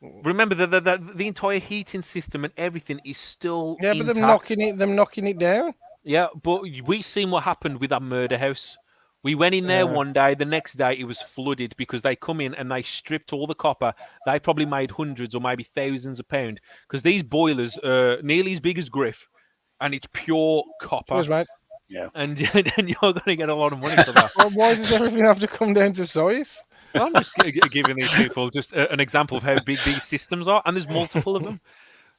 Remember the entire heating system and everything is still yeah, but intact. them knocking it down. Yeah, but we seen what happened with that murder house. We went in there one day. The next day, it was flooded because they come in and they stripped all the copper. They probably made hundreds or maybe thousands of pounds because these boilers are nearly as big as Griff, and it's pure copper. Cheers, mate. Yeah. And then you're going to get a lot of money for that. Well, why does everything have to come down to size? I'm just giving these people just an example of how big these systems are, and there's multiple of them.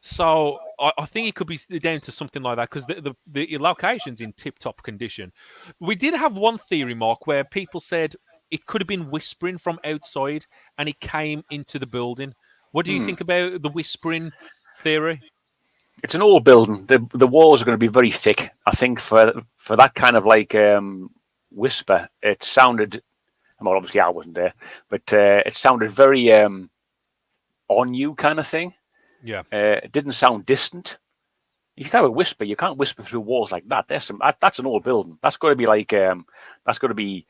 So I think it could be down to something like that because the location's in tip-top condition. We did have one theory, Mark, where people said it could have been whispering from outside and it came into the building. What do you think about the whispering theory? It's an old building. The walls are going to be very thick. I think for that kind of like whisper, it sounded. Well, obviously I wasn't there, but it sounded very on you kind of thing. Yeah. It didn't sound distant. If you kind of whisper, you can't whisper through walls like that. That's an old building. That's got to be like that's got to be,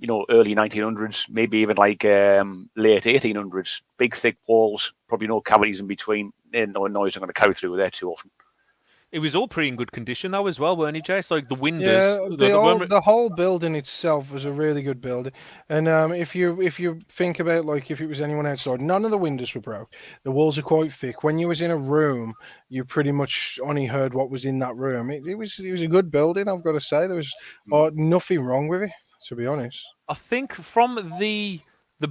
early 1900s, maybe even like late 1800s. Big thick walls, probably no cavities in between. No noise are going to carry through there too often. It was all pretty in good condition though as well, weren't it, Jace? Like the windows. Yeah, the whole building itself was a really good building. And if you think about like if it was anyone outside, none of the windows were broke. The walls are quite thick. When you was in a room, you pretty much only heard what was in that room. It was a good building, I've got to say. There was nothing wrong with it, to be honest. I think from the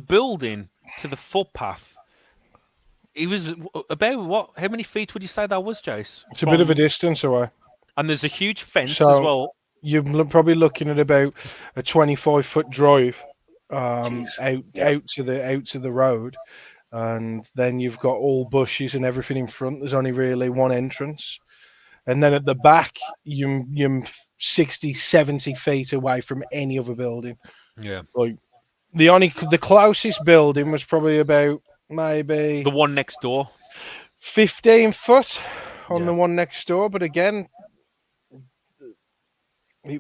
building to the footpath, it was about what? How many feet would you say that was, Jace? It's a bit of a distance away. And there's a huge fence as So- well. You're probably looking at about a 25-foot drive out to the road, and then you've got all bushes and everything in front. There's only really one entrance, and then at the back you're 60, 70 feet away from any other building. Yeah. Like the closest building was probably about maybe The one next door. 15 foot on Yeah. the one next door, but again. We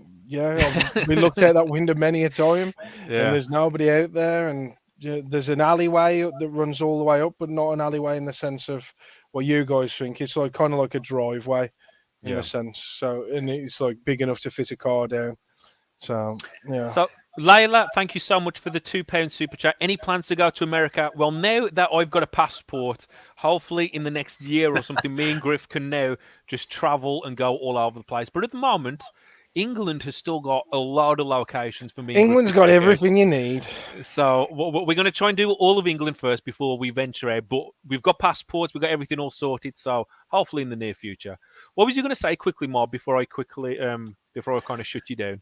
looked out that window many a time, and there's nobody out there. And there's an alleyway that runs all the way up, but not an alleyway in the sense of what you guys think. It's like kind of like a driveway in a sense. So, and it's like big enough to fit a car down. So, yeah. So, Layla, thank you so much for the £2 super chat. Any plans to go to America? Well, now that I've got a passport, hopefully in the next year or something, me and Griff can now just travel and go all over the place. But at the moment, England has still got a lot of locations for me. England's got everything you need. So we're going to try and do all of England first before we venture out. But we've got passports, we've got everything all sorted. So hopefully in the near future. What was you going to say quickly, Mob, before I kind of shut you down?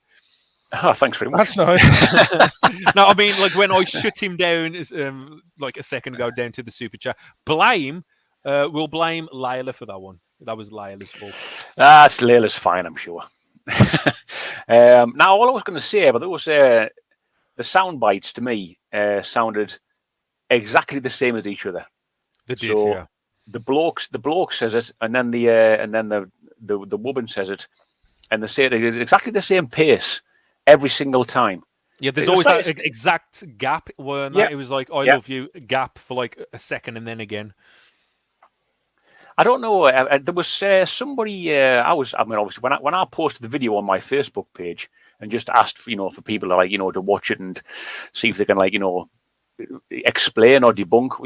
Oh, thanks very much. That's nice. No, I mean, like when I shut him down, like a second ago, down to the super chat. We'll blame Layla for that one. That was Layla's fault. That's Layla's fine, I'm sure. Now, all I was going to say, but there was the sound bites to me sounded exactly the same as each other. They did, So yeah. the bloke says it, and then the woman says it, and they say it at exactly the same pace every single time. Yeah, there's It was always like- that exact gap where Yeah. it was like, I Yeah. love you, gap for like a second and then again. I don't know. There was somebody. Obviously, when I posted the video on my Facebook page and just asked for people to to watch it and see if they can explain or debunk.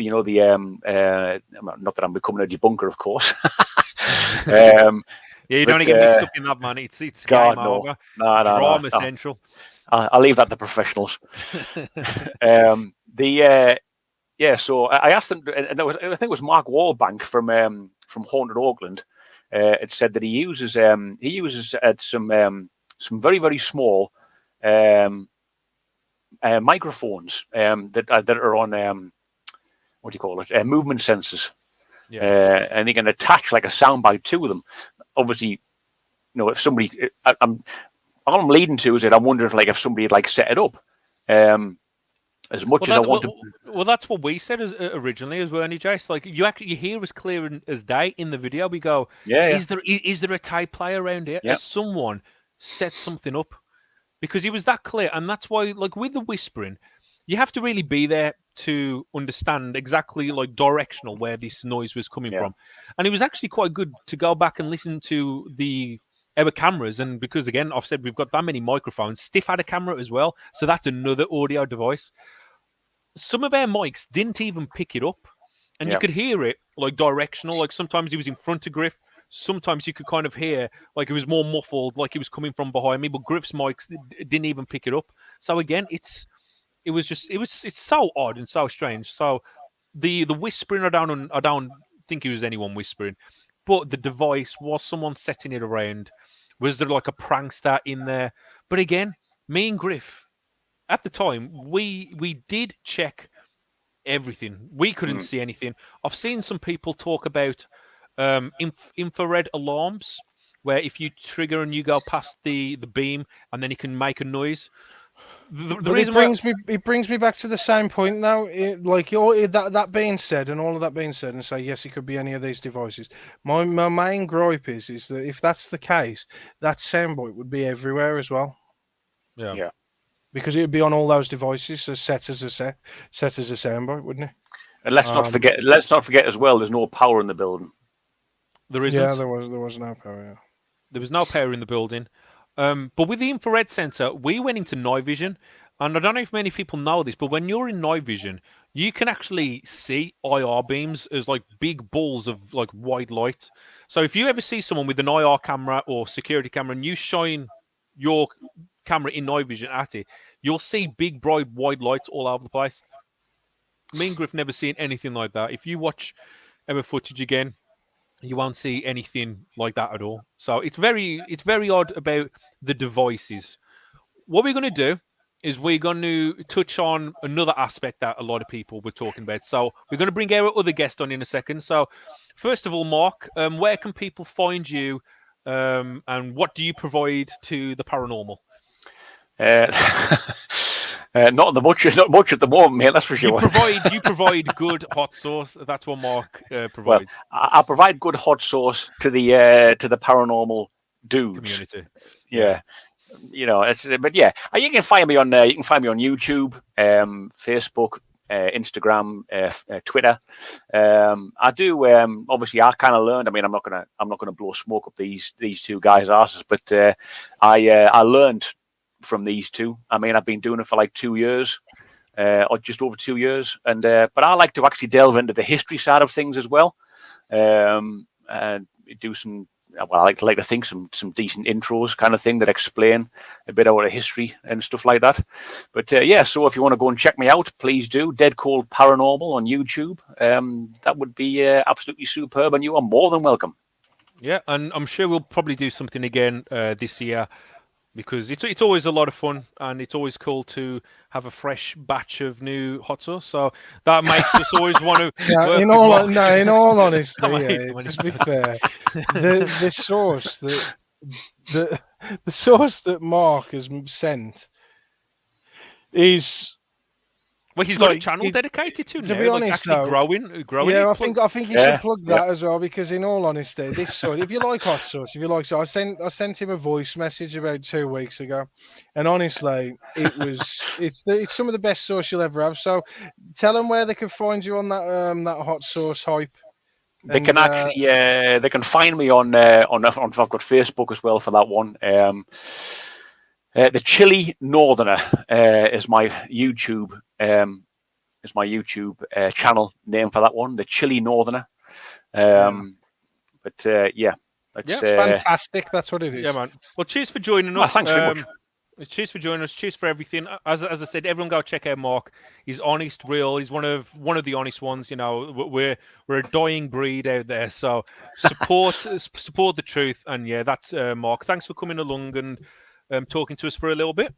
Not that I'm becoming a debunker, of course. Yeah, you don't But, get mixed up in that, man. It's God, game no. over. No. Drama central. I'll leave that to professionals. So I asked them, and I think it was Mark Wallbank from Haunted Auckland. It said that he uses some very, very small microphones that are on what do you call it? Movement sensors. Yeah. And he can attach like a soundbite to them. Obviously, if somebody, all I'm leading to is that I'm wondering if somebody had set it up. As much as I want to. Well, that's what we said originally as well, Jace. Like you hear us clear as day in the video. We go, Yeah. is there a tape player around here? Yeah. Has someone set something up? because he was that clear, and that's why, like with the whispering, you have to really be there to understand exactly like directional where this noise was coming Yeah. from. And it was actually quite good to go back and listen to our cameras, and because again, I've said we've got that many microphones. Stiff had a camera as well, so that's another audio device. Some of our mics didn't even pick it up, and you Yeah. could hear it like directional. Like sometimes he was in front of Griff, sometimes you could kind of hear like it was more muffled, like he was coming from behind me. But Griff's mics didn't even pick it up. So again, it's so odd and so strange. So the whispering, I don't think it was anyone whispering, but the device was someone setting it around. Was there like a prankster in there? But again, me and Griff at the time, we did check everything. We couldn't see anything. I've seen some people talk about infrared alarms, where if you trigger and you go past the beam, and then it can make a noise. The But reason why it brings me back to the same point now. That being said, and all of that being said, and say yes, it could be any of these devices. My main gripe is that if that's the case, that soundbite would be everywhere as well. Yeah. Because it would be on all those devices, so set as a soundbite, wouldn't it? And let's not forget as well. There's no power in the building. there isn't. Yeah, there was no power. Yeah. There was no power in the building. But with the infrared sensor, we went into night vision. And I don't know if many people know this, but when you're in night vision, you can actually see IR beams as like big balls of like white light. So if you ever see someone with an IR camera or security camera and you shine your camera in night vision at it, you'll see big bright white lights all over the place. Me and Griff never seen anything like that. If you watch our footage again, you won't see anything like that at all. So it's very odd about the devices. What we're going to do is we're going to touch on another aspect that a lot of people were talking about. So we're going to bring our other guest on in a second. So first of all, Mark, where can people find you, and what do you provide to the paranormal? Not much at the moment, mate. That's for sure. You provide good hot sauce. That's what Mark Well, provides. I provide good hot sauce to the paranormal dudes. Community. Yeah. You know, but yeah, you can find me on YouTube, Facebook, Instagram, Twitter. I do obviously I kind of learned. I mean, I'm not gonna blow smoke up these two guys' asses, but I learned from these two. I mean, I've been doing it for like 2 years, or just over 2 years, and but I like to actually delve into the history side of things as well, and do some. Well, I like to think some decent intros kind of thing that explain a bit about the history and stuff like that. But yeah, so if you want to go and check me out, please do. Dead Cold Paranormal on YouTube. That would be absolutely superb, and you are more than welcome. Yeah, and I'm sure we'll probably do something again this year, because it's always a lot of fun, and it's always cool to have a fresh batch of new hot sauce. So that makes us always want to. Yeah, in all honesty, Come on, yeah, come on. just be fair. The sauce the sauce that Mark has sent is. Well, he's got a like, channel dedicated to to now, be honest, actually though, growing. Yeah, it. I think you should plug that as well, because in all honesty, this sauce, if you like hot sauce, I sent him a voice message about 2 weeks ago, and honestly, it's some of the best sauce you'll ever have. So tell them where they can find you on that hot sauce hype. They can actually they can find me on I've got Facebook as well for that one. The Chili Northerner is my YouTube channel name for that one. The Chili Northerner. But yeah, it's fantastic. That's what it is. Yeah, man. Well, cheers for joining us. Thanks very much. Cheers for joining us. Cheers for everything. As I said, everyone go check out Mark. He's honest, real. He's one of the honest ones. You know, we're a dying breed out there. So support the truth. And yeah, that's Mark. Thanks for coming along and talking to us for a little bit.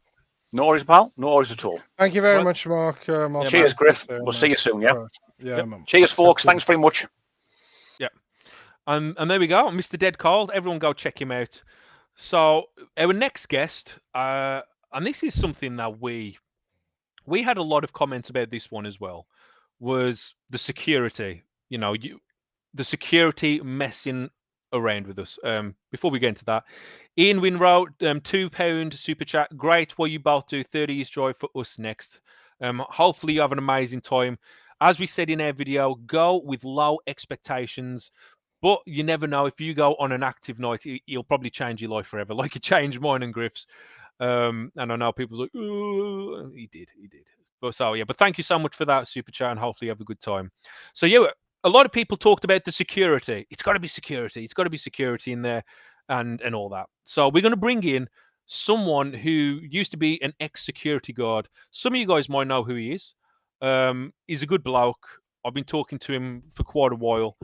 No worries, pal. No worries at all. Thank you very much, Mark. Cheers, Griff. We'll see you soon. Yeah. Right. Yeah. Yep. Man. Cheers, folks. Thanks very much. Yeah. And there we go, Mr. Dead Cold. Everyone go check him out. So our next guest, and this is something that we had a lot of comments about this one as well, was the security. You know, the security messing around with us. Before we get into that, Ian Winrow, £2 super chat. Great what you both do. 30 years drive for us next. Hopefully you have an amazing time. As we said in our video, go with low expectations. But you never know. If you go on an active night, you'll probably change your life forever, like it changed mine and Griff's. And I know people are like, "Ooh," he did. But so yeah, but thank you so much for that super chat, and hopefully you have a good time. So yeah, a lot of people talked about the security. It's got to be security. It's got to be security in there, and all that. So we're going to bring in someone who used to be an ex-security guard. Some of you guys might know who he is. He's a good bloke. I've been talking to him for quite a while,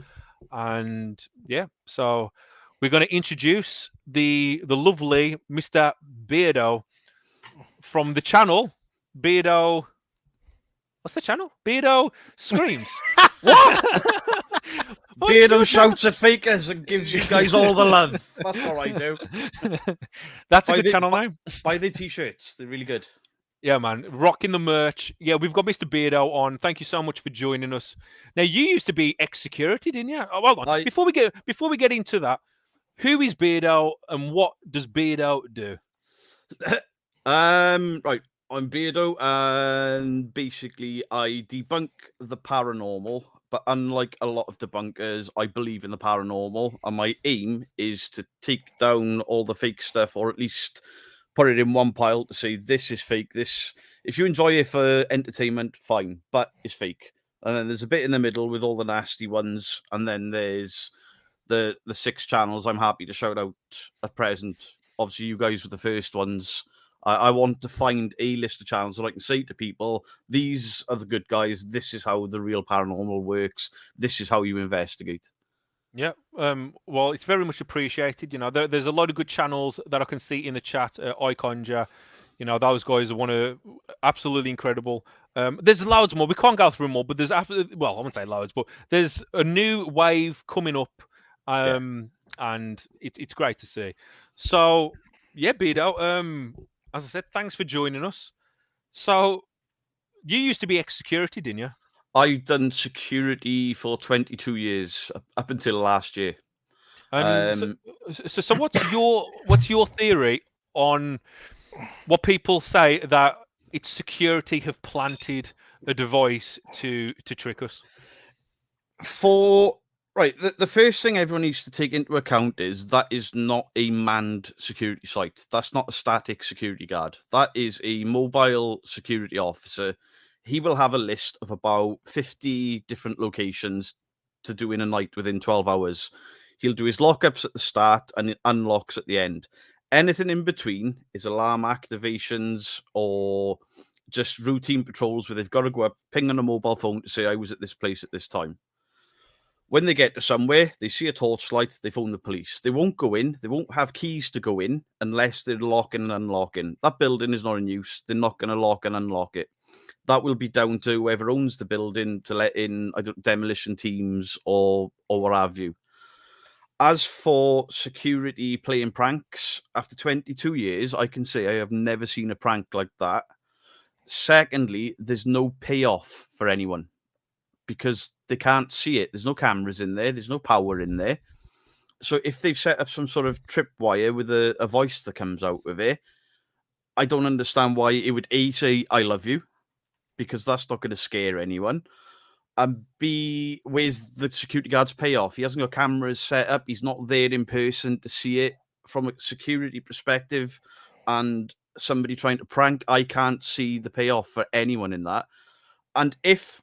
and yeah, so we're going to introduce the lovely Mr. Beardo from the channel Beardo. What's the channel? Beardo Screams. What? What's Beardo your shouts at fakers and gives you guys all the love. That's what I do. channel? That's a By good the- channel name. Buy the t-shirts. They're really good. Yeah, man, rocking the merch. Yeah, we've got Mr. Beardo on. Thank you so much for joining us. Now, you used to be ex-security, didn't you? Oh, hold on. Before we get into that, who is Beardo and what does Beardo do? Right. I'm Beardo, and basically I debunk the paranormal. But unlike a lot of debunkers, I believe in the paranormal, and my aim is to take down all the fake stuff, or at least put it in one pile to say this is fake. This, if you enjoy it for entertainment, fine, but it's fake. And then there's a bit in the middle with all the nasty ones, and then there's the 6 channels I'm happy to shout out at present. Obviously, you guys were the first ones. I want to find a list of channels so I can say to people, these are the good guys. This is how the real paranormal works. This is how you investigate. Yeah. Well, it's very much appreciated. You know, there's a lot of good channels that I can see in the chat. iConjure, you know, those guys are absolutely incredible. There's loads more. We can't go through them all, but there's well, I wouldn't say loads, but there's a new wave coming up. And it's great to see. So yeah, Beardo, as I said, thanks for joining us. So you used to be ex-security, didn't you? I've done security for 22 years, up until last year. And so what's your theory on what people say that it's security have planted a device to trick us? Right, the first thing everyone needs to take into account is that is not a manned security site. That's not a static security guard. That is a mobile security officer. He will have a list of about 50 different locations to do in a night within 12 hours. He'll do his lockups at the start and it unlocks at the end. Anything in between is alarm activations or just routine patrols where they've got to go up, ping on a mobile phone to say, I was at this place at this time. When they get to somewhere, they see a torchlight, they phone the police. They won't go in. They won't have keys to go in unless they're locking and unlocking. That building is not in use. They're not going to lock and unlock it. That will be down to whoever owns the building to let in demolition teams or what have you. As for security playing pranks, after 22 years, I can say I have never seen a prank like that. Secondly, there's no payoff for anyone, because they can't see it. There's no cameras in there. There's no power in there. So if they've set up some sort of tripwire with a voice that comes out of it, I don't understand why it would A, say, I love you, because that's not going to scare anyone. And B, where's the security guard's payoff? He hasn't got cameras set up. He's not there in person to see it from a security perspective. And somebody trying to prank, I can't see the payoff for anyone in that. And if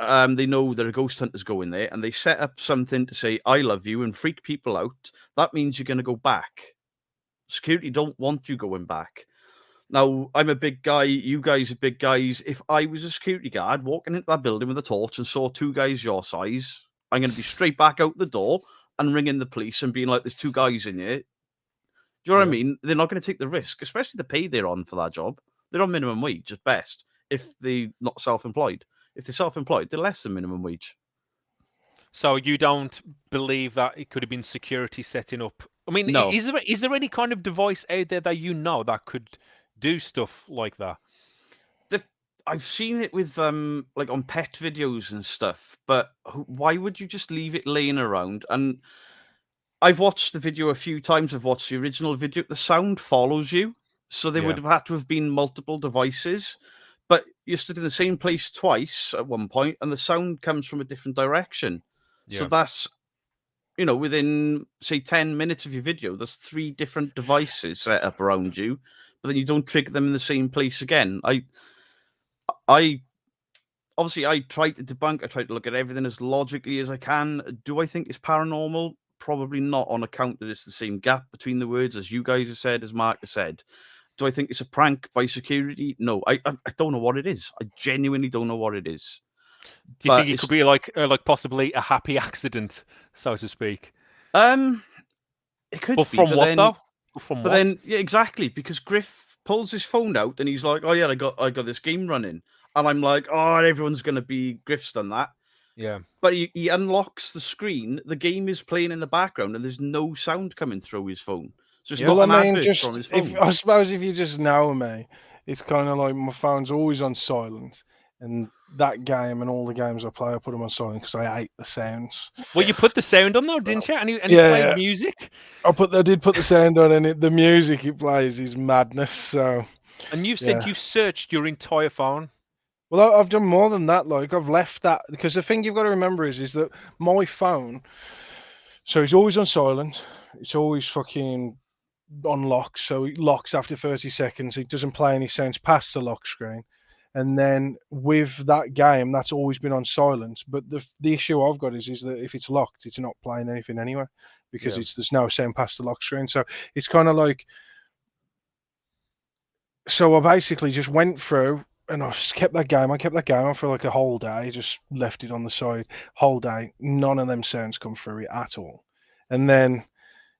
they know that a ghost hunter's going there and they set up something to say, I love you, and freak people out, that means you're going to go back. Security don't want you going back. Now, I'm a big guy. You guys are big guys. If I was a security guard walking into that building with a torch and saw 2 guys your size, I'm going to be straight back out the door and ringing the police and being like, there's 2 guys in here. Do you know what I mean? They're not going to take the risk, especially the pay they're on for that job. They're on minimum wage at best, if they're not self-employed. If they're self-employed, they're less than minimum wage. So you don't believe that it could have been security setting up? I mean, No. Is there any kind of device out there that you know that could do stuff like that? I've seen it with like on pet videos and stuff, but why would you just leave it laying around? And I've watched the video a few times. I've watched the original video. The sound follows you, so there Yeah. would have had to have been multiple devices. But you're stood in the same place twice at one point, and the sound comes from a different direction. So Yeah. that's, within say 10 minutes of your video, there's 3 different devices set up around you, but then you don't trigger them in the same place again. I obviously I tried to debunk. I tried to look at everything as logically as I can. Do I think it's paranormal? Probably not, on account that it's the same gap between the words, as you guys have said, as Mark has said. Do I think it's a prank by security? No, I don't know what it is. I genuinely don't know what it is. Do you think it could be like possibly a happy accident, so to speak? It could But be. from but what then, though? From But what? then, yeah, exactly, because Griff pulls his phone out and he's like, "Oh yeah, I got this game running," and I'm like, "Oh, everyone's gonna be Griff's done that." Yeah. But he unlocks the screen. The game is playing in the background, and there's no sound coming through his phone. So it's Yeah. not Well, an I mean, advert just from his if phone. I suppose if you just know me, it's kind of like my phone's always on silent, and that game and all the games I play, I put them on silent because I hate the sounds. Well, you put the sound on though, didn't you? And he Yeah, played yeah. music. I did put the sound on, and the music it plays is madness. So, And you've said Yeah. you've searched your entire phone. well, I've done more than that. Like I've left that because the thing you've got to remember is that my phone, so it's always on silent. It's always fucking on lock, so it locks after 30 seconds. It doesn't play any sounds past the lock screen. And then with that game, that's always been on silent. But the issue I've got is that if it's locked, it's not playing anything anyway because Yeah. there's no sound past the lock screen. So it's kind of like, so I basically just went through and I just kept that game. I kept that game on for like a whole day, just left it on the side, whole day. None of them sounds come through it at all. And then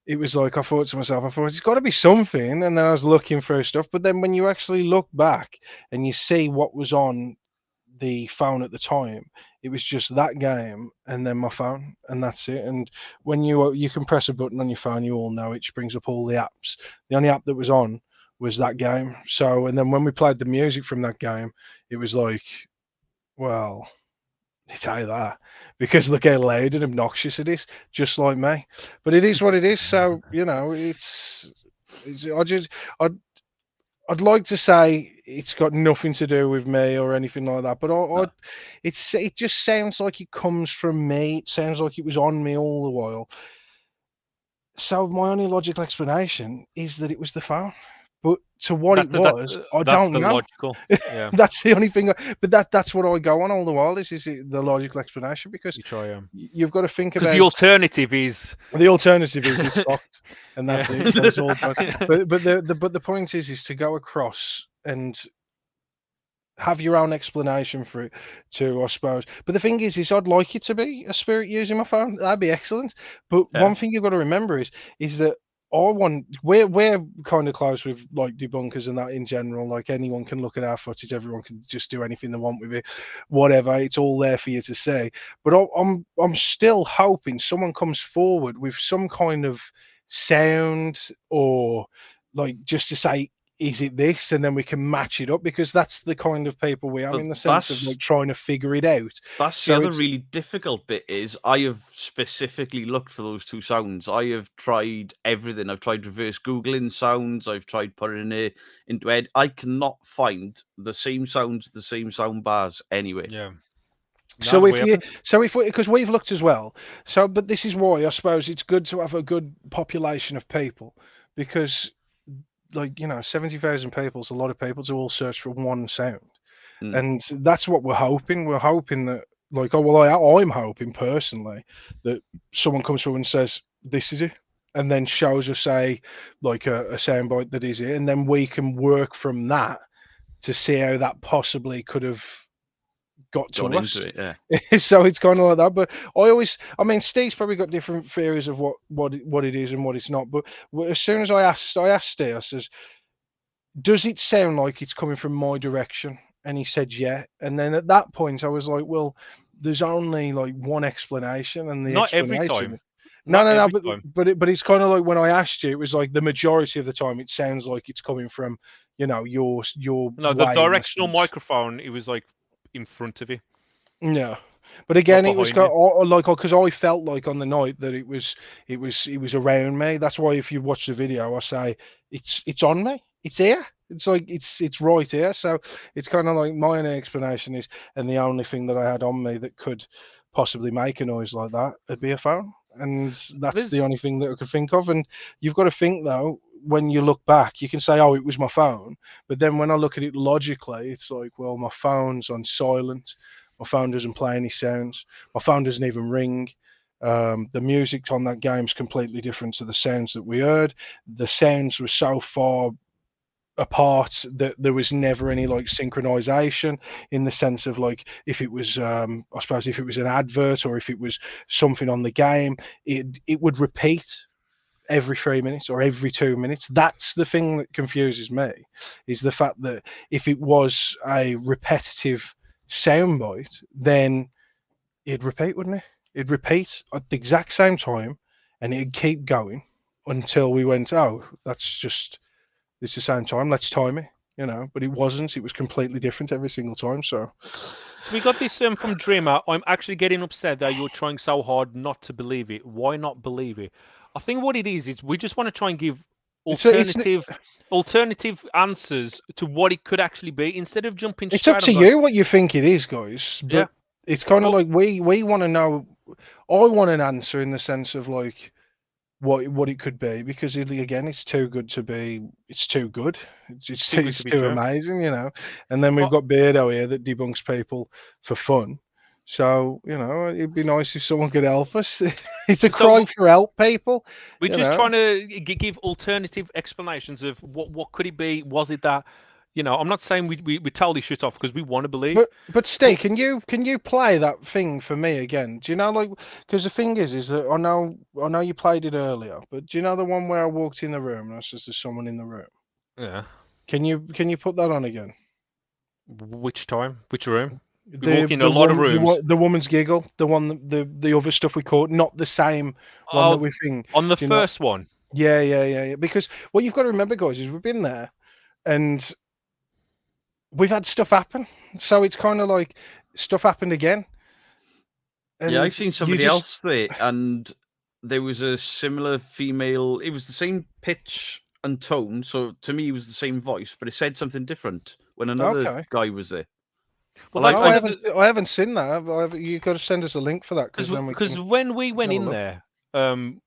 it was like, I thought to myself, it's got to be something. And then I was looking through stuff. But then when you actually look back and you see what was on the phone at the time, it was just that game and then my phone, and that's it. And when you can press a button on your phone, you all know it brings up all the apps. The only app that was on was that game. So, and then when we played the music from that game, it was like, well, it's either because look how loud and obnoxious it is, just like me. But it is what it is. So it's I'd like to say it's got nothing to do with me or anything like that. But it just sounds like it comes from me. It sounds like it was on me all the while. So my only logical explanation is that it was the phone. But to what it was, I don't know. Logical. Yeah. That's the only thing. But that's what I go on all the while. Is the logical explanation because You try. you've got to think Because about the alternative is the alternative is it's locked, and that's Yeah. it. That's all. But the point is to go across and have your own explanation for it too, I suppose. But the thing is I'd like it to be a spirit using my phone. That'd be excellent. But one thing you've got to remember is that we're kind of close with like debunkers and that in general. Like anyone can look at our footage, everyone can just do anything they want with it, whatever. It's all there for you to see. But I'm still hoping someone comes forward with some kind of sound or like just to say, is it this? And then we can match it up because that's the kind of people we are But in the sense of that's- like trying to figure it out. That's So the other it's- really difficult bit is I have specifically looked for those 2 sounds. I have tried everything. I've tried reverse Googling sounds. I've tried putting it into Ed. I cannot find the same sounds, the same sound bars anyway. yeah. So No, if because we've looked as well. So, but this is why I suppose it's good to have a good population of people because, like 70,000 people is a lot of people to all search for one sound, and that's what we're hoping. We're hoping that, like, I'm hoping personally that someone comes through and says this is it, and then shows us a soundbite that is it, and then we can work from that to see how that possibly could have got to us. Into it, yeah. So it's kind of like that. But I mean, Steve's probably got different theories of what it is and what it's not. But as soon as I asked Steve, I says, does it sound like it's coming from my direction? And he said, yeah. And then at that point, I was like, well, there's only like one explanation, and the Not every explanation. time. No, but it's kind of like when I asked you, it was like the majority of the time it sounds like it's coming from, your No, the way in directional sense. microphone. It was like in front of you. Yeah. But again, Not it was behind like because I felt like on the night that it was around me. That's why if you watch the video, I say it's on me. It's here. It's like it's right here. So it's kind of like my only explanation is, and the only thing that I had on me that could possibly make a noise like that would be a phone, and that's the There's- only thing that I could think of. And you've got to think though, when you look back, you can say, oh, it was my phone, but then when I look at it logically, it's like, well, my phone's on silent. My phone doesn't play any sounds. My phone doesn't even ring. The music on that game is completely different to the sounds that we heard. The sounds were so far apart that there was never any like synchronization in the sense of like if it was I suppose if it was an advert or if it was something on the game, it would repeat every 3 minutes or every 2 minutes. That's the thing that confuses me, is the fact that if it was a repetitive soundbite, then it'd repeat, wouldn't it? It'd repeat at the exact same time, and it'd keep going until we went, oh, it's the same time. Let's time it, But it wasn't. It was completely different every single time. So We got this from Dreamer. I'm actually getting upset that you're trying so hard not to believe it. Why not believe it? I think what it is we just want to try and give it's alternative answers to what it could actually be instead of jumping it's straight up to on going, you what you think it is, guys. But yeah. it's kind of Well- like we want to know. I want an answer in the sense of like what it could be, because again, it's too good to be. It's too good. It's Too too, good it's to be too true. amazing, And then we've Well- got Beardo here that debunks people for fun. So it'd be nice if someone could help us. It's a So cry for help, people. We're you just know. trying to give alternative explanations of what could it be? Was it that? I'm not saying we totally shut off because we want to believe. But Steve, can you play that thing for me again? Do you know, like, because the thing is that I know you played it earlier, but do you know the one where I walked in the room and I says there's someone in the room? Yeah. Can you put that on again? Which time? Which room? We The walk in a lot of rooms. The woman's giggle, the one the other stuff we caught, not the same one that Oh, we think. on the Do you know- first one. Yeah. Because what you've got to remember, guys, is we've been there and we've had stuff happen. So it's kind of like stuff happened again. And Yeah, I've seen you somebody just- else there, and there was a similar female. It was the same pitch and tone, so to me, it was the same voice, but it said something different when another Okay. guy was there. Well, Like, Oh, that's I haven't seen that. You've got to send us a link for that because then we because can. when we went have a in look.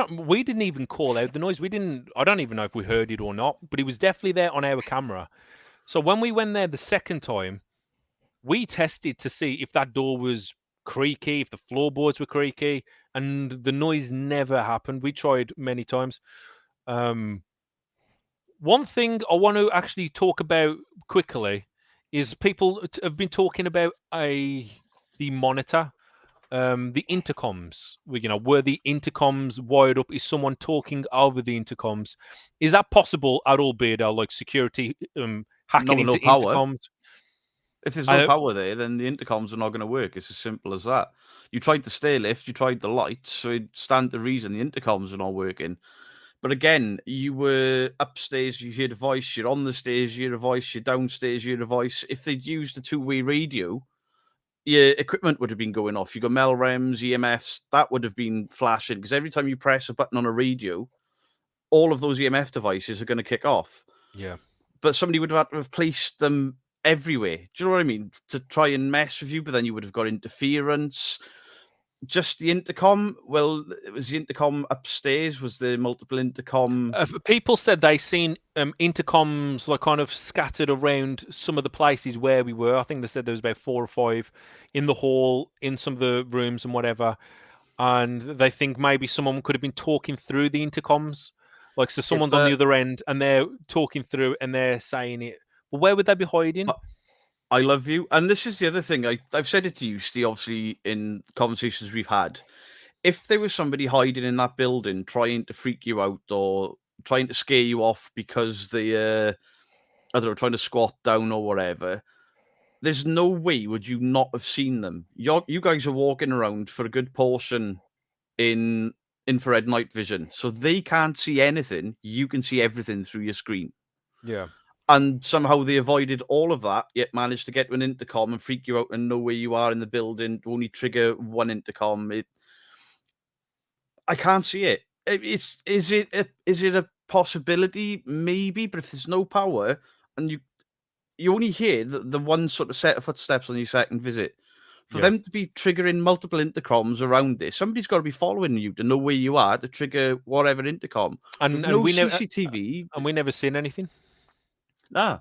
there, we didn't even call out the noise. I don't even know if we heard it or not, but it was definitely there on our camera. So when we went there the second time, we tested to see if that door was creaky, if the floorboards were creaky, and the noise never happened. We tried many times. One thing I want to actually talk about quickly is people have been talking about the monitor, the intercoms. Were the intercoms wired up? Is someone talking over the intercoms? Is that possible at all, Beardo? Like security hacking No into power. intercoms? If there's no power there, then the intercoms are not going to work. It's as simple as that. You tried the stair lift, you tried the lights, so it stand to reason the intercoms are not working. But again, you were upstairs, you heard a voice, you're on the stairs, you hear a voice, you're downstairs, you hear a voice. If they'd used a two-way radio, your equipment would have been going off. You got MLREMs, EMFs, that would have been flashing, because every time you press a button on a radio, all of those EMF devices are going to kick off. Yeah. But somebody would have had to have placed them everywhere. Do you know what I mean? To try and mess with you, but then you would have got interference. Just the intercom? Well, it was the intercom upstairs. Was there multiple intercom? People said they seen intercoms like kind of scattered around some of the places where we were. I think they said there was about 4 or 5 in the hall, in some of the rooms and whatever. And they think maybe someone could have been talking through the intercoms. Like, so someone's on the other end and they're talking through and they're saying it. But where would they be hiding? I love you. And this is the other thing. I've said it to you, Steve, obviously, in conversations we've had. If there was somebody hiding in that building trying to freak you out or trying to scare you off because they, I don't know, trying to squat down or whatever, there's no way would you not have seen them. You guys are walking around for a good portion in infrared night vision. So they can't see anything. You can see everything through your screen. Yeah. And somehow they avoided all of that, yet managed to get to an intercom and freak you out and know where you are in the building to only trigger one intercom. I can't see it. Is it a possibility? Maybe, but if there's no power and you only hear the one sort of set of footsteps on your second visit, for them to be triggering multiple intercoms around this, somebody's got to be following you to know where you are to trigger whatever intercom. And no we never CCTV, and we never seen anything. nah.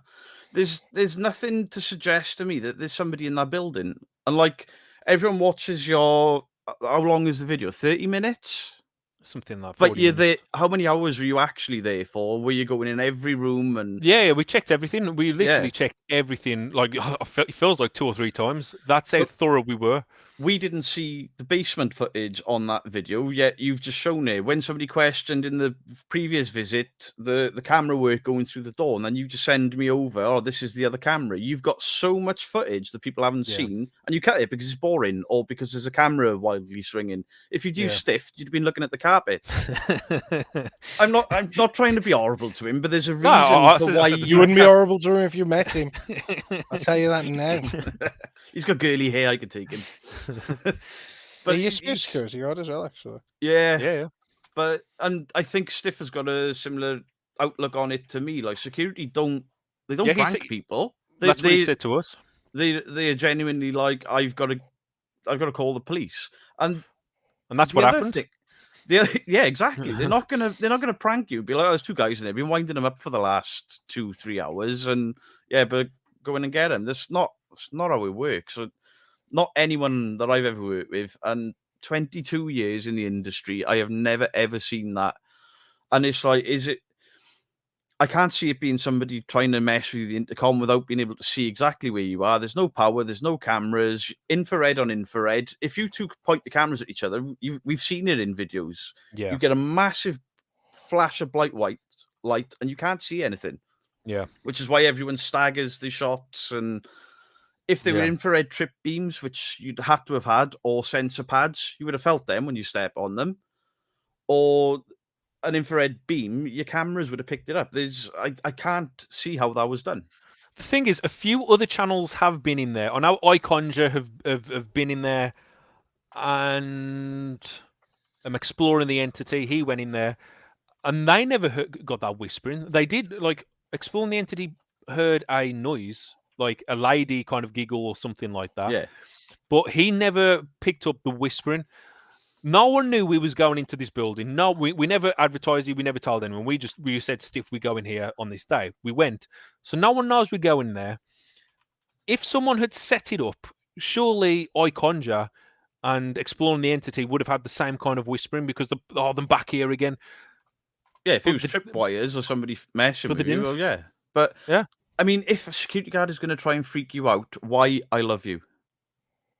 There's nothing to suggest to me that there's somebody in that building. And like everyone watches your how long is the video? 30 minutes? Something like. But 40 you're minutes. there. How many hours were you actually there for? Were you going in every room and? Yeah, we checked everything. We literally checked everything. Like it feels like 2 or 3 times. That's how thorough we were. We didn't see the basement footage on that video, yet you've just shown it. When somebody questioned in the previous visit the camera work going through the door, and then you just send me over, oh, this is the other camera. You've got so much footage that people haven't seen, and you cut it because it's boring or because there's a camera wildly swinging. If you'd used stiff, you'd have been looking at the carpet. I'm not trying to be horrible to him, but there's a reason for why you wouldn't be horrible to him if you met him. I'll tell you that now. He's got girly hair, I could take him. But he used to be a security guard as well, actually. Yeah. But and I think Stiff has got a similar outlook on it to me. Like security don't prank people. That's what he said to us. They are genuinely like, I've got to call the police, and that's what happened. Yeah, exactly. They're not gonna prank you. Be like, oh, there's 2 guys in there. Been winding them up for the last 2-3 hours, and but go in and get them. That's not how it works. So, not anyone that I've ever worked with, and 22 years in the industry, I have never ever seen that. And it's like, I can't see it being somebody trying to mess with the intercom without being able to see exactly where you are. There's no power, there's no cameras, infrared on infrared. If you two point the cameras at each other, we've seen it in videos. Yeah. You get a massive flash of bright white light and you can't see anything. Yeah. Which is why everyone staggers the shots. And if they were infrared trip beams, which you'd have to have had, or sensor pads, you would have felt them when you step on them. Or an infrared beam, your cameras would have picked it up. I can't see how that was done. The thing is, a few other channels have been in there. I know iConjure have been in there, and I'm exploring the entity. He went in there, and they never got that whispering. They did, like, exploring the entity heard a noise, like a lady kind of giggle or something like that. Yeah. But he never picked up the whispering. No one knew we was going into this building. No, we never advertised it. We never told anyone. We said, Stiff, we go in here on this day. We went. So no one knows we're going there. If someone had set it up, surely iConjure and Exploring the Entity would have had the same kind of whispering because them back here again. Yeah, if it was tripwires or somebody messing with you, well, yeah. But yeah, I mean, if a security guard is going to try and freak you out, why I love you?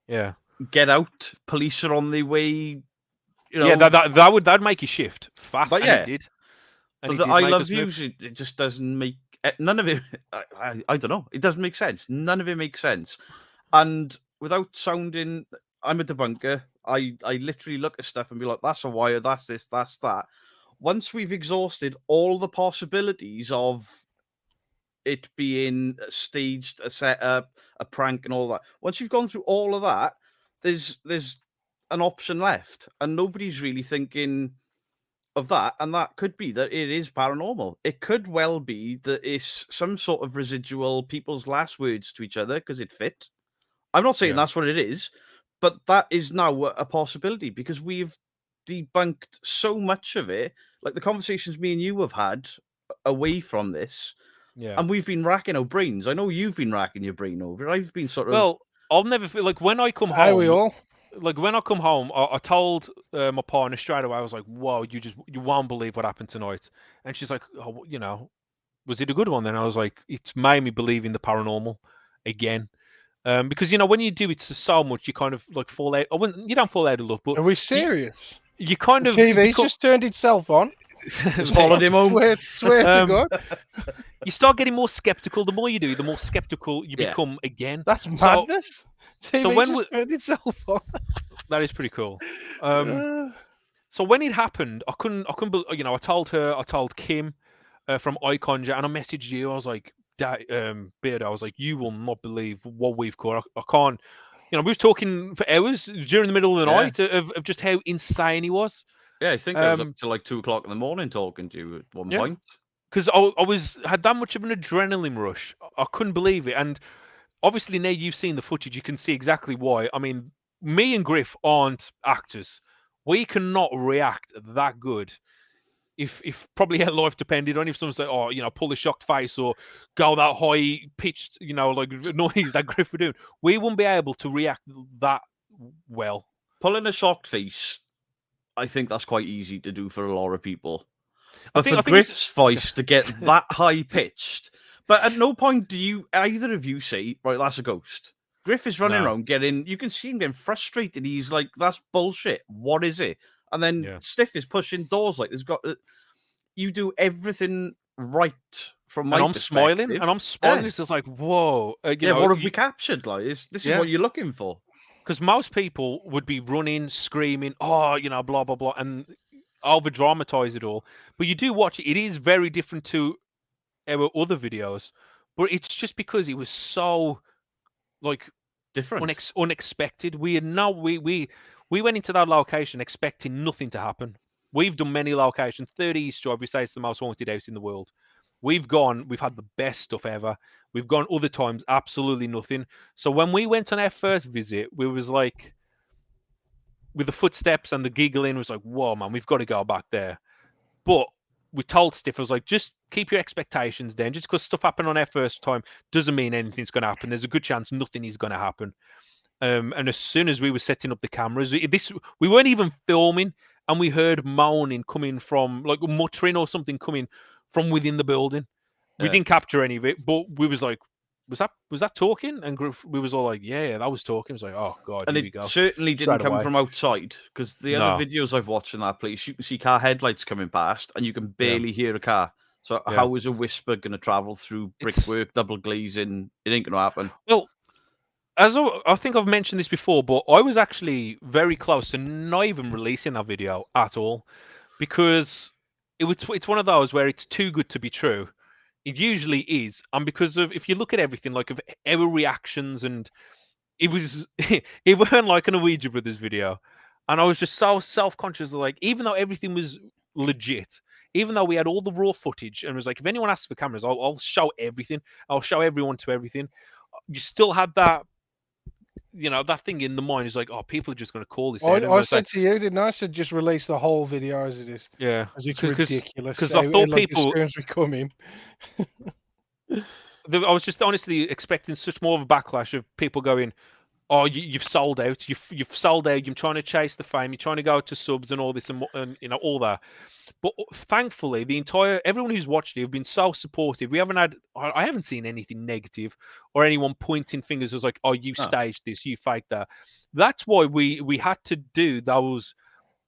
Yeah. Get out. Police are on their way. You know, yeah, that'd make you shift fast. But yeah, and it did. And but the I love you. It just doesn't make none of it. I don't know. It doesn't make sense. None of it makes sense. And without sounding, I'm a debunker. I literally look at stuff and be like, "That's a wire. That's this. That's that." Once we've exhausted all the possibilities of it being staged, a setup, a prank, and all that, once you've gone through all of that, there's an option left, and nobody's really thinking of that. And that could be that it is paranormal. It could well be that it's some sort of residual people's last words to each other because it fit. I'm not saying that's what it is, but that is now a possibility because we've debunked so much of it, like the conversations me and you have had away from this. Yeah. And we've been racking our brains. I know you've been racking your brain over it. I've been sort of. Well, I'll never feel like when I come home. We all. Like when I come home, I told my partner straight away. I was like, "Whoa, you won't believe what happened tonight." And she's like, "Oh, was it a good one?" Then I was like, "It's made me believe in the paranormal again." Because when you do it so much, you kind of like fall out. You don't fall out of love, but are we serious? You kind the of TV just turned itself on. It's followed him home. Swear to God. You start getting more skeptical. The more you do, the more skeptical you become again. That's madness. TV so when just turned itself on. That is pretty cool. So when it happened, I couldn't. I told her. I told Kim from iConjure, and I messaged you. I was like, Beardo, I was like, you will not believe what we've caught. I can't. You know, we were talking for hours during the middle of the Yeah. night of just how insane he was. Yeah, I think I was up Um, till like 2 o'clock in the morning talking to you at one Yeah. point. Because I had that much of an adrenaline rush. I couldn't believe it. And obviously now you've seen the footage, you can see exactly why. I mean, me and Griff aren't actors. We cannot react that good if probably our life depended on if someone said, oh, you know, pull a shocked face or go that high pitched, you know, like noise that Griff were doing. We wouldn't be able to react that well. Pulling a shocked face, I think that's quite easy to do for a lot of people. I But think for it's- Griff's voice to get that high pitched, but at no point do you either of you say, right, that's a ghost. Griff is running No. around you can see him getting frustrated. He's like, that's bullshit. What is it? And then Yeah. Stiff is pushing doors like there's got. You do everything right from my And I'm perspective. smiling, and I'm smiling. Yeah. It's just like, whoa. Yeah, what have we captured? Like, this is Yeah. what you're looking for. Because most people would be running, screaming, oh, you know, blah, blah, blah, and over dramatize it all. But you do watch it, it is very different to our other videos. But it's just because it was so, like, Different. unexpected. We had no, we went into that location expecting nothing to happen. We've done many locations. 30 East Drive, we say it's the most haunted house in the world. We've had the best stuff ever. We've gone other times, absolutely nothing. So when we went on our first visit, we was like, with the footsteps and the giggling, was like, whoa, man, we've got to go back there. But we told Stiff, I was like, just keep your expectations down. Just because stuff happened on our first time doesn't mean anything's going to happen. There's a good chance nothing is going to happen. And as soon as we were setting up the cameras, we weren't even filming, and we heard moaning coming from, like, muttering or something coming from within the building. We Yeah. didn't capture any of it, but we was like, was that talking? And we was all like, yeah, that was talking. It was like, oh god, And here we it go. certainly didn't Straight come away. from outside, because the other No. videos I've watched in that place, you can see car headlights coming past and you can barely hear a car. So Yeah. how is a whisper going to travel through brickwork, double glazing? It ain't going to happen. Well, I think I've mentioned this before, but I was actually very close to not even releasing that video at all, because it's one of those where it's too good to be true. It usually is, and because of, if you look at everything, like of our reactions, and it was it weren't like an Ouija Brothers video, and I was just so self-conscious. Like, even though everything was legit, even though we had all the raw footage, and it was like, if anyone asks for cameras, I'll show everything. I'll show everyone to everything. You still had that, you know, that thing in the mind is like, oh, people are just going to call this out. And I it's like, said to you, didn't I? I said just release the whole video as it is. yeah, Because it's 'Cause- ridiculous. 'cause I thought like, people- as soon as we come in. I was just honestly expecting such more of a backlash of people going, oh, you've sold out. You've sold out. You're trying to chase the fame. You're trying to go to subs and all this and you know, all that. But thankfully, everyone who's watched it have been so supportive. I haven't seen anything negative or anyone pointing fingers as like, oh, you staged this, you faked that. That's why we had to do those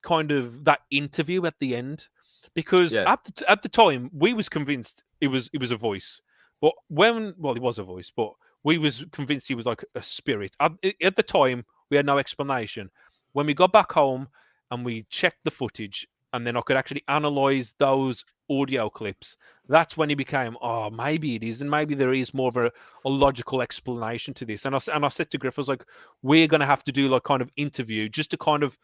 kind of that interview at the end, because at the time we was convinced it was a voice. But it was a voice, but we was convinced he was like a spirit. At the time, we had no explanation. When we got back home and we checked the footage, and then I could actually analyze those audio clips, that's when he became, oh, maybe it is, and maybe there is more of a logical explanation to this. And I said to Griff, I was like, we're going to have to do like kind of interview just to kind of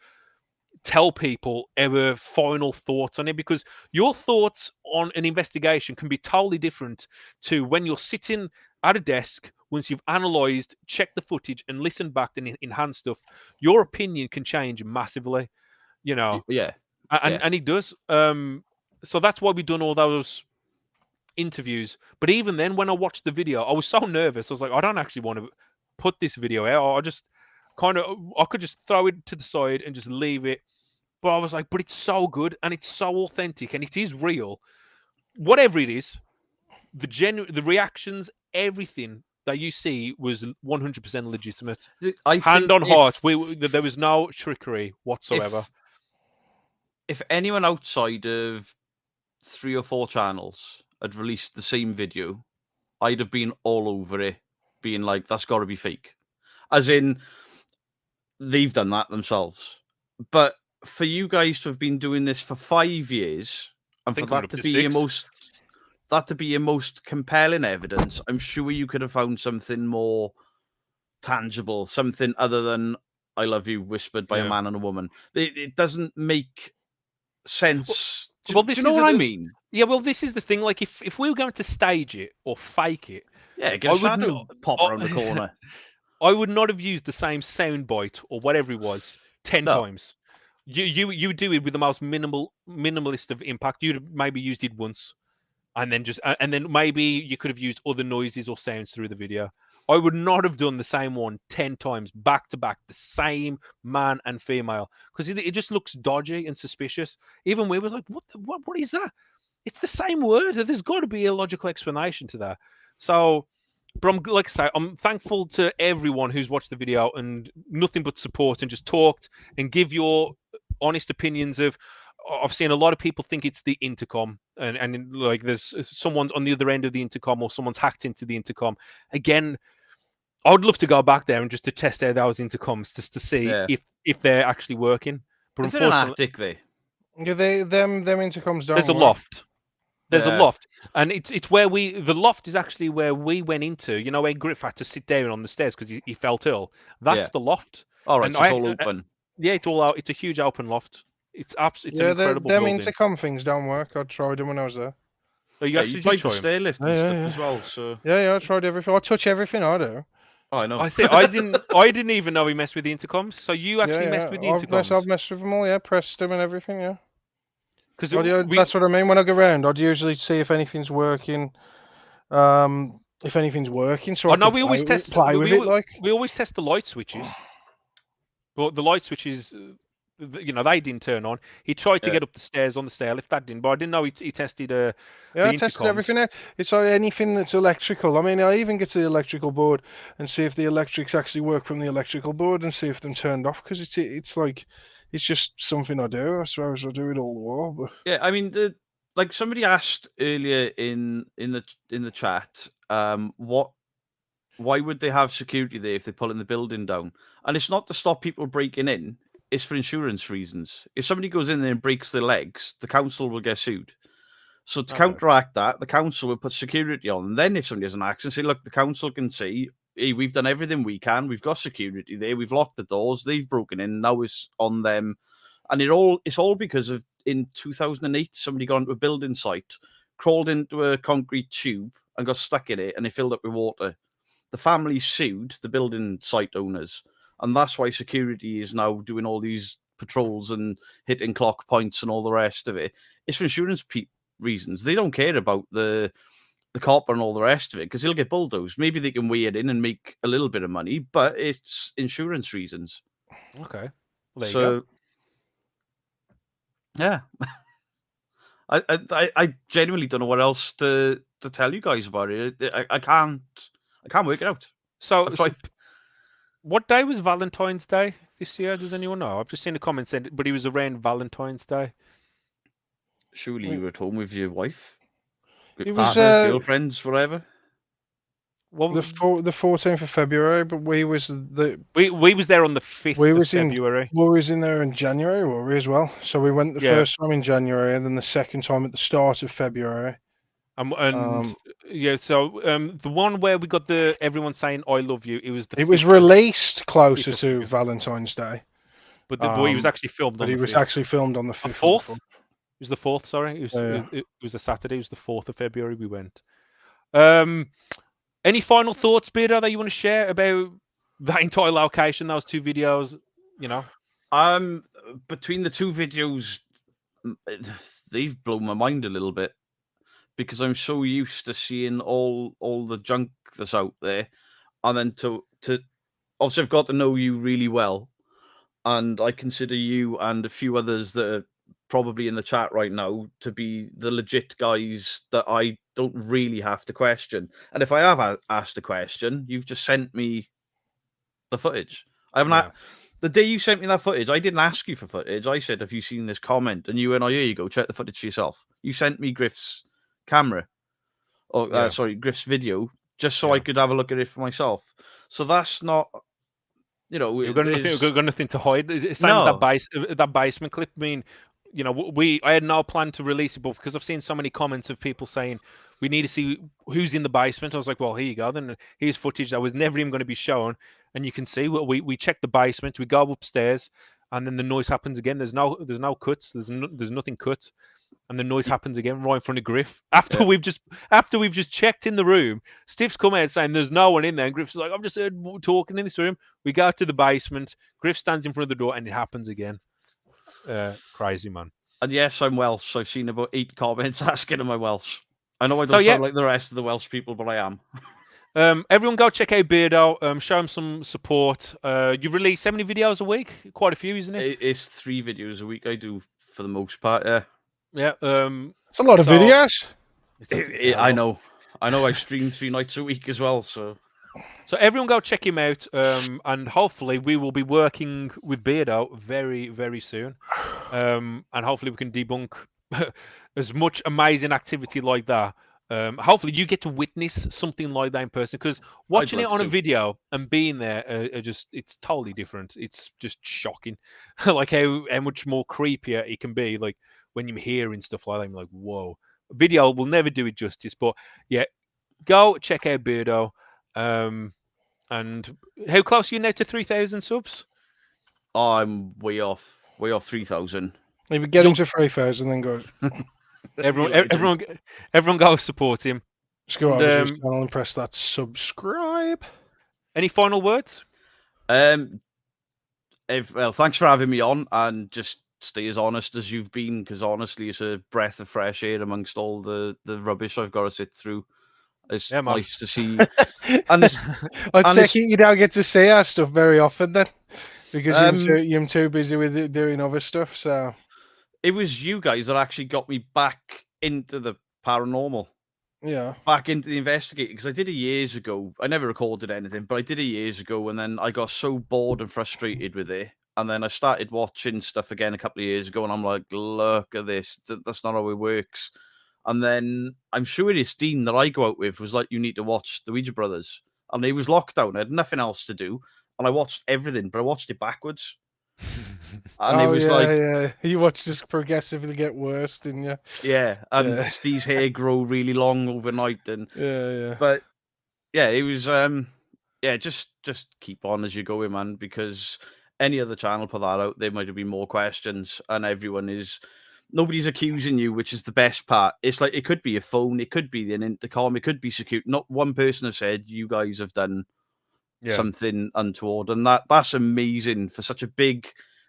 tell people our final thoughts on it, because your thoughts on an investigation can be totally different to when you're sitting at a desk once you've analyzed, checked the footage, and listened back and enhanced stuff. Your opinion can change massively, you know. And it does. So that's why we've done all those interviews. But even then, when I watched the video, I was so nervous. I was like, I don't actually want to put this video out. I just I could just throw it to the side and just leave it. But I was like, but it's so good and it's so authentic and it is real. Whatever it is, the reactions, everything that you see was 100% legitimate. Hand on heart, there was no trickery whatsoever. If anyone outside of 3 or 4 channels had released the same video, I'd have been all over it, being like, that's got to be fake. As in, they've done that themselves. But for you guys to have been doing this for 5 years, and for that to be your most... that to be your most compelling evidence, I'm sure you could have found something more tangible, something other than "I love you" whispered by a Yeah. man and a woman. It doesn't make sense. Well, Do this you know is what I the- mean? Yeah, well, this is the thing. Like, if we were going to stage it or fake it, Yeah, get I a would shadow not- pop I- around the corner. I would not have used the same soundbite or whatever it was 10 No. times. You would do it with the most minimalist of impact. You'd have maybe used it once, and then maybe you could have used other noises or sounds through the video. I would not have done the same one 10 times back to back, the same man and female, because it just looks dodgy and suspicious. Even we was like, what is that? It's the same word. There's got to be a logical explanation to that. So, but like I say, I'm thankful to everyone who's watched the video and nothing but support and just talked and give your honest opinions of. I've seen a lot of people think it's the intercom, and like there's someone's on the other end of the intercom or someone's hacked into the intercom. Again, I would love to go back there and just to test out those intercoms just to see Yeah. if they're actually working. But Is there an unfortunately, attic there? Yeah, them intercoms don't there's a work. loft. There's a Yeah. loft, and it's where the loft is actually where we went into. You know, where Griff had to sit down on the stairs because he felt ill. That's Yeah. the loft. All right, And so it's all open. Yeah, it's all out. It's a huge open loft. It's absolutely Yeah, an incredible them building. intercom things don't work. I tried them when I was there. Oh, you Yeah, actually you tried did the try 'em? stair lift and Yeah, stuff yeah. as well. So Yeah, I tried everything. I touch everything I do. oh, I know. I see. I didn't even know he messed with the intercoms. So you actually yeah, messed with the I've intercoms? messed with them all. Yeah, pressed them and everything. Yeah. Because That's what I mean. When I go around, I'd usually see if anything's working. So I no, could we always test. play with it. Like, we always test the light switches, but the light switches, they didn't turn on. He tried to Yeah. get up the stairs on the stair lift, that didn't. But I didn't know he tested. yeah, the I tested intercoms. everything out. It's like anything that's electrical. I mean, I even get to the electrical board and see if the electrics actually work from the electrical board and see if them turned off because it's like it's just something I do. I suppose I do it all the while. But Yeah, I mean, like somebody asked earlier in the chat, why would they have security there if they're pulling the building down? And it's not to stop people breaking in; it's for insurance reasons. If somebody goes in there and breaks their legs, the council will get sued. So to Okay. counteract that, the council will put security on. And then if somebody has an accident, say, look, the council can see, hey, we've done everything we can. We've got security there. We've locked the doors. They've broken in. Now it's on them. And it's all because of in 2008, somebody got into a building site, crawled into a concrete tube and got stuck in it, and it filled up with water. The family sued the building site owners, and that's why security is now doing all these patrols and hitting clock points and all the rest of it. It's for insurance reasons. They don't care about the copper and all the rest of it because he'll get bulldozed. Maybe they can weigh it in and make a little bit of money, but it's insurance reasons. Okay. Well, there you So, go. yeah, I genuinely don't know what else to tell you guys about it. I can't work it out. So, I've tried. what day was Valentine's Day this year? Does anyone know? I've just seen a comment saying, but he was around Valentine's Day. Surely you were at home with your wife, It was, partner, girlfriends, whatever. Well, the 14th of February, but we was we was there on the 5th we of was in February. we was in there in January, were we as well? So we went the Yeah. first time in January, and then the second time at the start of February. Yeah, so the one where we got everyone saying "I love you," it was the. It was 5th of- released closer 5th of to February. Valentine's Day, but he was actually filmed but on it the was 5th. actually filmed on the 5th. fourth? It was the 4th. Sorry, Yeah. it was a Saturday. It was the 4th of February. We went. Any final thoughts, Beardo, that you want to share about that entire location, those two videos? Between the two videos, they've blown my mind a little bit because I'm so used to seeing all the junk that's out there, and then to obviously I've got to know you really well, and I consider you and a few others that are probably in the chat right now to be the legit guys that I don't really have to question. And if I have asked a question, you've just sent me the footage. I haven't. The day you sent me that footage, I didn't ask you for footage. I said, "Have you seen this comment?" And you went, "Oh, here you go. Check the footage for yourself." You sent me Griff's camera, or Griff's video, just so I could have a look at it for myself. So that's not, You've got nothing to hide. It's same as that basement clip. I mean, I had no plan to release it, but because I've seen so many comments of people saying, we need to see who's in the basement. I was like, well, here you go. Then here's footage that was never even going to be shown, and you can see we check the basement, we go upstairs, and then the noise happens again. There's no cuts. There's nothing cut, and the noise happens again right in front of Griff. After we've just checked in the room, Stiff's come out saying there's no one in there, and Griff's like, I've just heard talking in this room. We go to the basement. Griff stands in front of the door, and it happens again. Crazy, man. And yes, I'm Welsh. I've seen about 8 comments asking am I Welsh. I know I don't sound like the rest of the Welsh people, but I am. Everyone go check out Beardo. Show him some support. You release how many videos a week? Quite a few, isn't it? It's 3 videos a week I do for the most part, yeah. Yeah. It's a lot of videos. I know. I stream 3 nights a week as well, so everyone go check him out, and hopefully we will be working with Beardo very, very soon, and hopefully we can debunk as much amazing activity like that. Hopefully you get to witness something like that in person, because watching it on a video and being there, it's totally different. It's just shocking, like how much more creepier it can be. Like when you're hearing stuff like that, I'm like, whoa. Video will never do it justice, but yeah, go check out Beardo. And how close are you now to 3,000 subs? I'm way off 3,000. If we get him to 3,000, then go. Everyone go support him. Just go over to his channel and press that subscribe. Any final words? Well, thanks for having me on, and just stay as honest as you've been, because honestly, it's a breath of fresh air amongst all the rubbish I've got to sit through. It's nice to see. And I'd say you don't get to see our stuff very often then, because you're too busy with doing other stuff. So it was you guys that actually got me back into the paranormal. Yeah. Back into the investigating, because I did it years ago. I never recorded anything, but I did it years ago, and then I got so bored and frustrated with it. And then I started watching stuff again a couple of years ago, and I'm like, look at this. That's not how it works. And then I'm sure it's Dean that I go out with was like, you need to watch the Ouija Brothers. And it was lockdown. I had nothing else to do. And I watched everything, but I watched it backwards. And it was yeah. You watched this progressively get worse, didn't you? Yeah. And Steve's hair grow really long overnight. And yeah. But yeah, it was just keep on as you go, man, because any other channel put that out, there might have been more questions, and nobody's accusing you, which is the best part. It's like, it could be a phone, it could be an intercom, it could be secure. Not one person has said you guys have done something untoward, and that's amazing for such a big.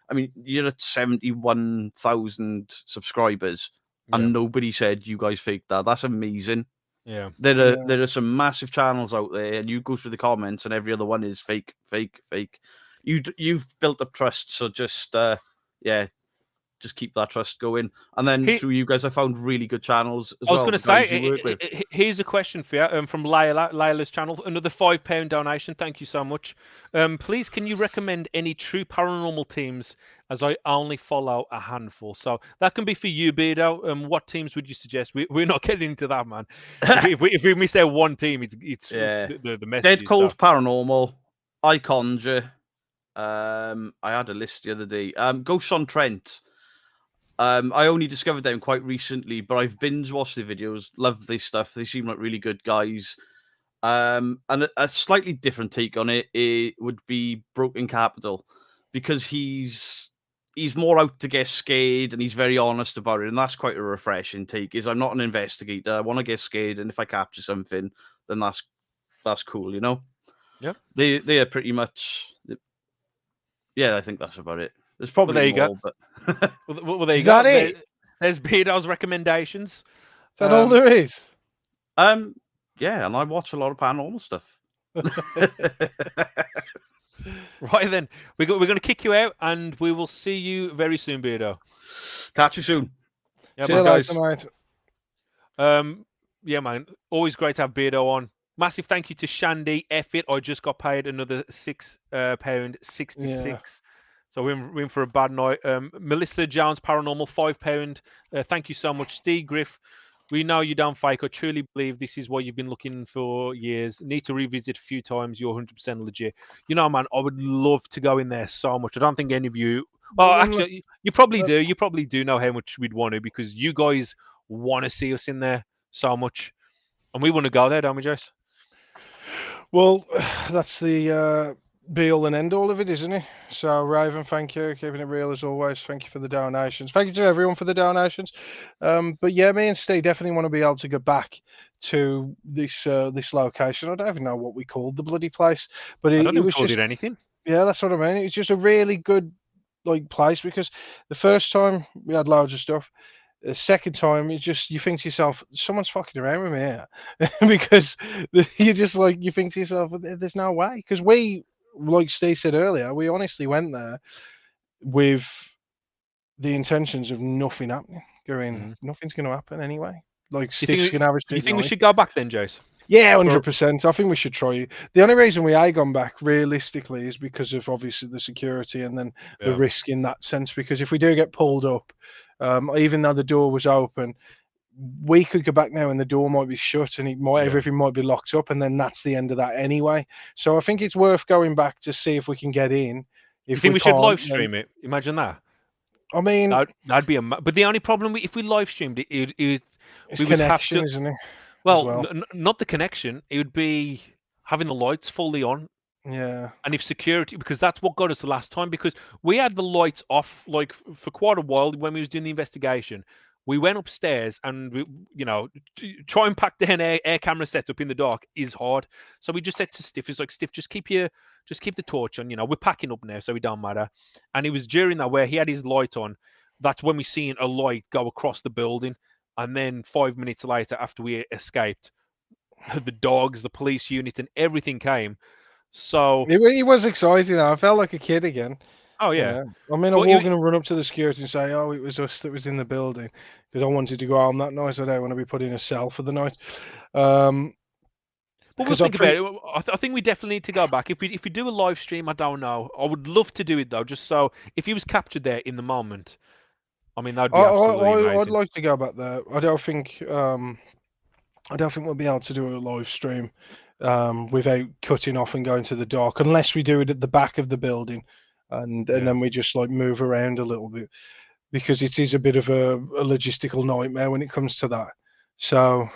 I mean, you're at 71,000 subscribers, and nobody said you guys faked that. That's amazing. Yeah, there are some massive channels out there, and you go through the comments, and every other one is fake. You've built up trust, so just keep that trust going. And then through you guys, I found really good channels as well. I was going to say, here's a question for you from Layla's channel. Another £5 donation. Thank you so much. Please, can you recommend any true paranormal teams, as I only follow a handful? So that can be for you, Beardo. What teams would you suggest? We're not getting into that, man. if we miss out one team, it's the message. Dead Cold Paranormal, I Conjure. I had a list the other day. Ghosts on Trent. I only discovered them quite recently, but I've binge watched the videos. Love this stuff. They seem like really good guys. And a slightly different take on it would be Broken Capital, because he's more out to get scared, and he's very honest about it, and that's quite a refreshing take. I'm not an investigator. I want to get scared, and if I capture something, then that's cool, you know. Yeah, they are pretty much. Yeah, I think that's about it. There's probably there you more, go. But well, there you is go. That it? There's Beardo's recommendations. Is that all there is? Yeah, and I watch a lot of paranormal stuff. Right then, we're going to kick you out, and we will see you very soon, Beardo. Catch you soon. See you later, mate. Yeah, man. Always great to have Beardo on. Massive thank you to Shandy. F it, I just got paid another £6.66. Yeah. So we're in for a bad night. Melissa Jones, Paranormal, £5. Thank you so much. Steve Griff, we know you don't fake. I truly believe this is what you've been looking for years. Need to revisit a few times. You're 100% legit. You know, man, I would love to go in there so much. I don't think any of you... Well, actually, you probably do. You probably do know how much we'd want to, because you guys want to see us in there so much. And we want to go there, don't we, Jace? Well, that's the be all and end all of it, isn't it? So, Raven, thank you, keeping it real as always. Thank you for the donations. Thank you to everyone for the donations. But yeah, me and Steve definitely want to be able to go back to this location. I don't even know what we called the bloody place, but I don't it think we was called just it anything. yeah, that's what I mean. It's just a really good place because the first time we had loads of stuff. The second time, you think to yourself, someone's fucking around with me here, because you just you think to yourself, there's no way. Because we, like Steve said earlier, we honestly went there with the intentions of nothing happening. Nothing's going to happen anyway. Like Steve's going to have a You shit think we night. should go back then, Jace? Yeah, 100%. I think we should try it. The only reason we ain't gone back realistically is because of obviously the security and then the risk in that sense. Because if we do get pulled up, even though the door was open, we could go back now and the door might be shut and everything might be locked up, and then that's the end of that anyway. So I think it's worth going back to see if we can get in. You think we should live stream it? Imagine that. I mean, that'd be but the only problem if we live streamed it, it's connection, isn't it? Well, not the connection. It would be having the lights fully on. Yeah. And if security, because that's what got us the last time, because we had the lights off for quite a while when we was doing the investigation. We went upstairs and we, try and pack down air camera setup in the dark is hard. So we just said to Stiff, it's like, Stiff, just keep the torch on. We're packing up now, so it don't matter. And it was during that where he had his light on. That's when we seen a light go across the building. And then 5 minutes later, after we escaped, the dogs, the police unit, and everything came. So it was exciting. I felt like a kid again. Oh yeah. I mean, I wasn't going to run up to the security and say, "Oh, it was us that was in the building," because I wanted to go home that night. I don't want to be put in a cell for the night. But we'll think about it. I think we definitely need to go back. If we do a live stream, I don't know. I would love to do it though, just so if he was captured there in the moment, I mean that'd be absolutely amazing. I'd like to go back there. I don't think we'll be able to do a live stream without cutting off and going to the dark, unless we do it at the back of the building, and then we just move around a little bit, because it is a bit of a logistical nightmare when it comes to that. So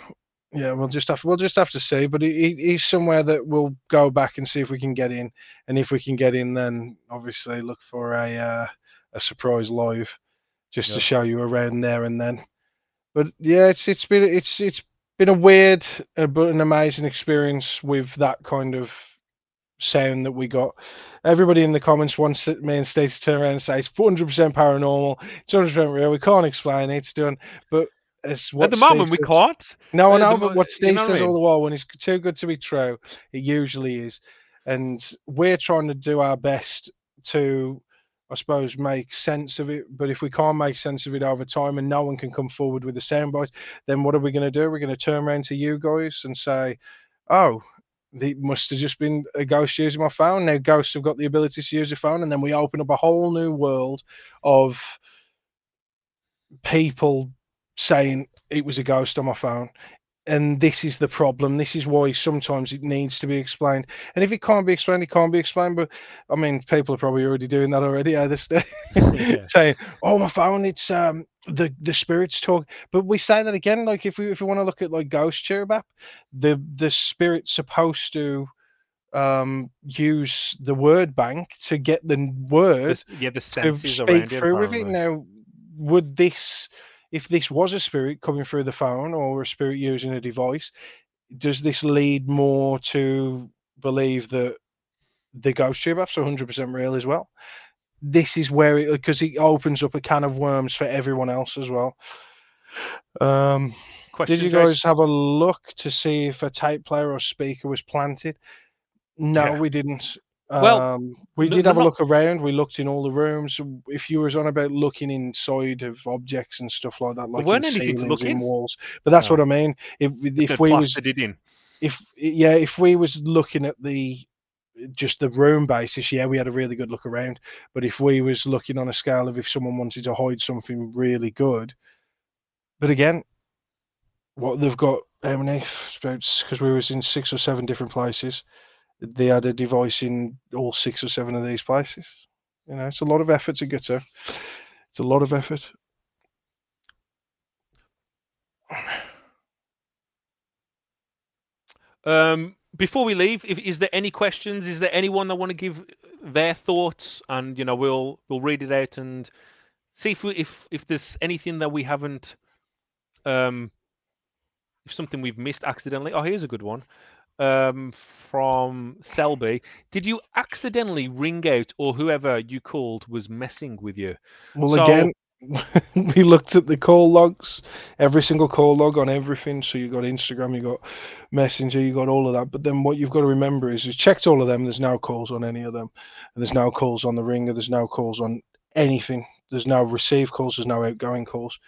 yeah, we'll just have to see. But it is somewhere that we'll go back and see if we can get in, and if we can get in, then obviously look for a surprise live, just to show you around there and then. But yeah, it's been a weird but an amazing experience with that kind of sound that we got. Everybody in the comments wants me and Stacey to turn around and say it's 100% paranormal, it's 100% real, we can't explain it, it's done. But it's what at the moment we can't. No, I know, but what Steve says all the while, when it's too good to be true, it usually is. And we're trying to do our best to, I suppose, make sense of it. But if we can't make sense of it over time and no one can come forward with a soundbite, then what are we going to do? We're going to turn around to you guys and say, oh, it must have just been a ghost using my phone. Now ghosts have got the ability to use a phone, and then we open up a whole new world of people saying it was a ghost on my phone. And this is the problem. This is why sometimes it needs to be explained. And if it can't be explained, it can't be explained. But I mean, people are probably already doing that already. Saying, "Oh, my phone, it's the spirits talk." But we say that again. Like if we want to look at Ghost Tube app, the spirit's supposed to use the word bank to get the word the senses to around speak through with it. Now, would this? If this was a spirit coming through the phone or a spirit using a device, does this lead more to believe that the Ghost Tube app's 100% real as well? This is where because it opens up a can of worms for everyone else as well. Did you guys have a look to see if a tape player or speaker was planted? No, we didn't. We did have a look around. We looked in all the rooms. If you was on about looking inside of objects and stuff like that, like in ceilings and walls, but that's what I mean. If we was if we was looking at just the room basis, we had a really good look around. But if we was looking on a scale of if someone wanted to hide something really good, but again, what they've got, how many? Because we was in 6 or 7 different places. They had a device in all 6 or 7 of these places. It's a lot of effort to get to. It's a lot of effort. Before we leave, is there any questions? Is there anyone that want to give their thoughts? And we'll read it out and see if there's anything that we haven't, if something we've missed accidentally. Oh, here's a good one. From Selby. Did you accidentally ring out, or whoever you called was messing with you? Well, So- again, we looked at the call logs, every single call log on everything. So you got Instagram, you got Messenger, you got all of that. But then what you've got to remember is you checked all of them. There's now calls on any of them. And there's now calls on the ringer. There's now calls on anything. There's now received calls. There's now outgoing calls.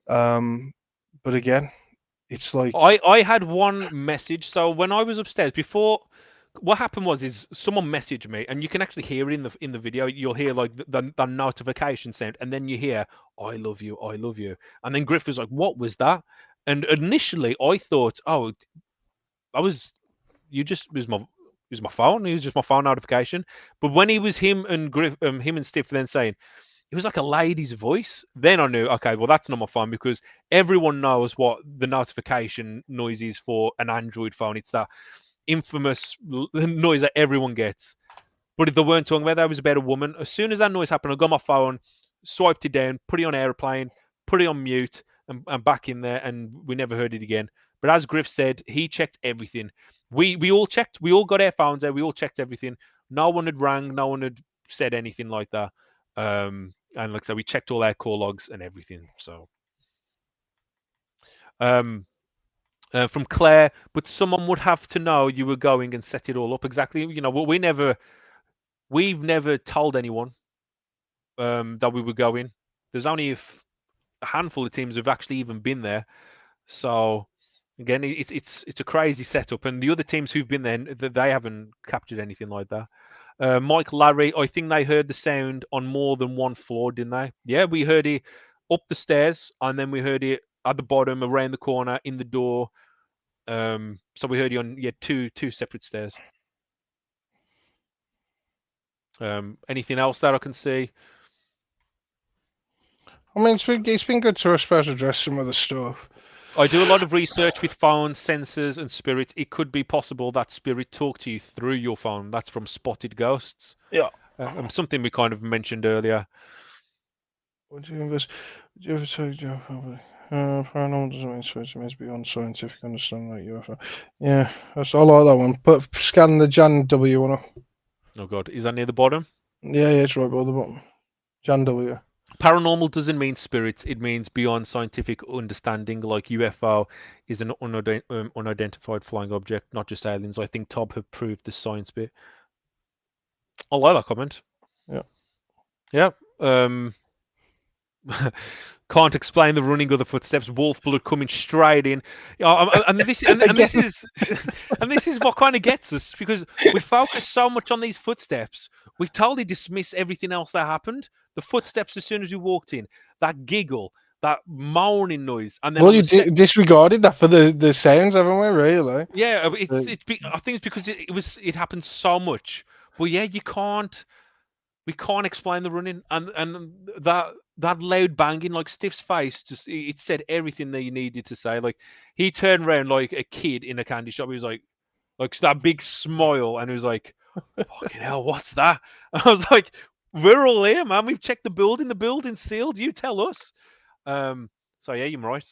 But again, it's like I had one message. So when I was upstairs before, what happened is someone messaged me, and you can actually hear it in the video. You'll hear like the notification sound, and then you hear "I love you, I love you," and then Griff was like, "What was that?" And initially, I thought, "Oh, it was my phone. It was just my phone notification." But when he was him and Steve then saying, it was like a lady's voice. Then I knew, okay, well, that's not my phone, because everyone knows what the notification noise is for an Android phone. It's that infamous noise that everyone gets. But if they weren't talking about that, it was about a woman. As soon as that noise happened, I got my phone, swiped it down, put it on airplane, put it on mute, and back in there, and we never heard it again. But as Griff said, he checked everything. We all checked. We all got our phones out. We all checked everything. No one had rang. No one had said anything like that. And like I said, we checked all our call logs and everything. So, from Claire, but someone would have to know you were going and set it all up exactly. We've never told anyone that we were going. There's only a handful of teams who've actually even been there. So again, it's a crazy setup, and the other teams who've been there, they haven't captured anything like that. Mike, Larry, I think they heard the sound on more than one floor, didn't they? Yeah, we heard it up the stairs, and then we heard it at the bottom, around the corner, in the door. So we heard it on two separate stairs. Anything else that I can see? I mean, it's been good to, I suppose, address some of the stuff. I do a lot of research with phones, sensors, and spirits. It could be possible that spirit talked to you through your phone. That's from Spotted Ghosts. Yeah. Something we kind of mentioned earlier. Would you ever say paranormal doesn't mean spirits, it means beyond scientific understanding, like UFO. Yeah, I like that one. But scan the Jan W one up. Oh God, is that near the bottom? Yeah, it's right by the bottom. Jan W. Paranormal doesn't mean spirits. It means beyond scientific understanding, like UFO is an unidentified flying object, not just aliens. I think Tob have proved the science bit. I like that comment. Yeah. Yeah. Can't explain the running of the footsteps. Wolf blood coming straight in. And this is what kind of gets us, because we focus so much on these footsteps. We totally dismiss everything else that happened. The footsteps as soon as we walked in, that giggle, that moaning noise, and then well, you disregarded that for the sounds, haven't we? Really? Yeah, I think it's because it happened so much. But yeah, we can't explain the running, and that loud banging, like Stiff's face, just it said everything that you needed to say. Like, he turned around like a kid in a candy shop. He was like that big smile, and he was like, "Fucking hell, what's that?" And I was like, "We're all here, man. We've checked the building. The building's sealed. You tell us." So yeah, you're right.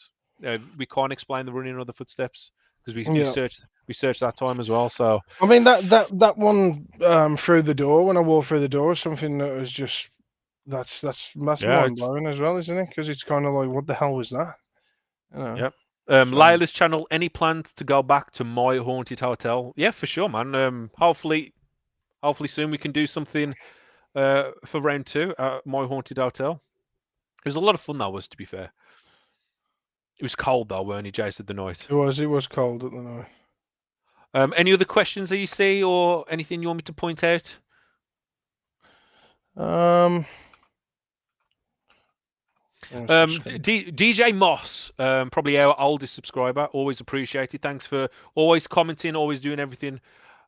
We can't explain the running or the footsteps, because we searched that time as well. So I mean, that one through the door, when I walked through the door, is something that was just that's mind blowing as well, isn't it? Because it's kind of like, what the hell was that? You know? Yep. Layla's channel. Any plans to go back to My Haunted Hotel? Yeah, for sure, man. Hopefully soon we can do something for round 2 at My Haunted Hotel. It was a lot of fun, that was, to be fair. It was cold though, weren't it, Jace, at the night? It was cold at the night. Any other questions that you see, or anything you want me to point out? DJ Moss, probably our oldest subscriber, always appreciated. Thanks for always commenting, always doing everything.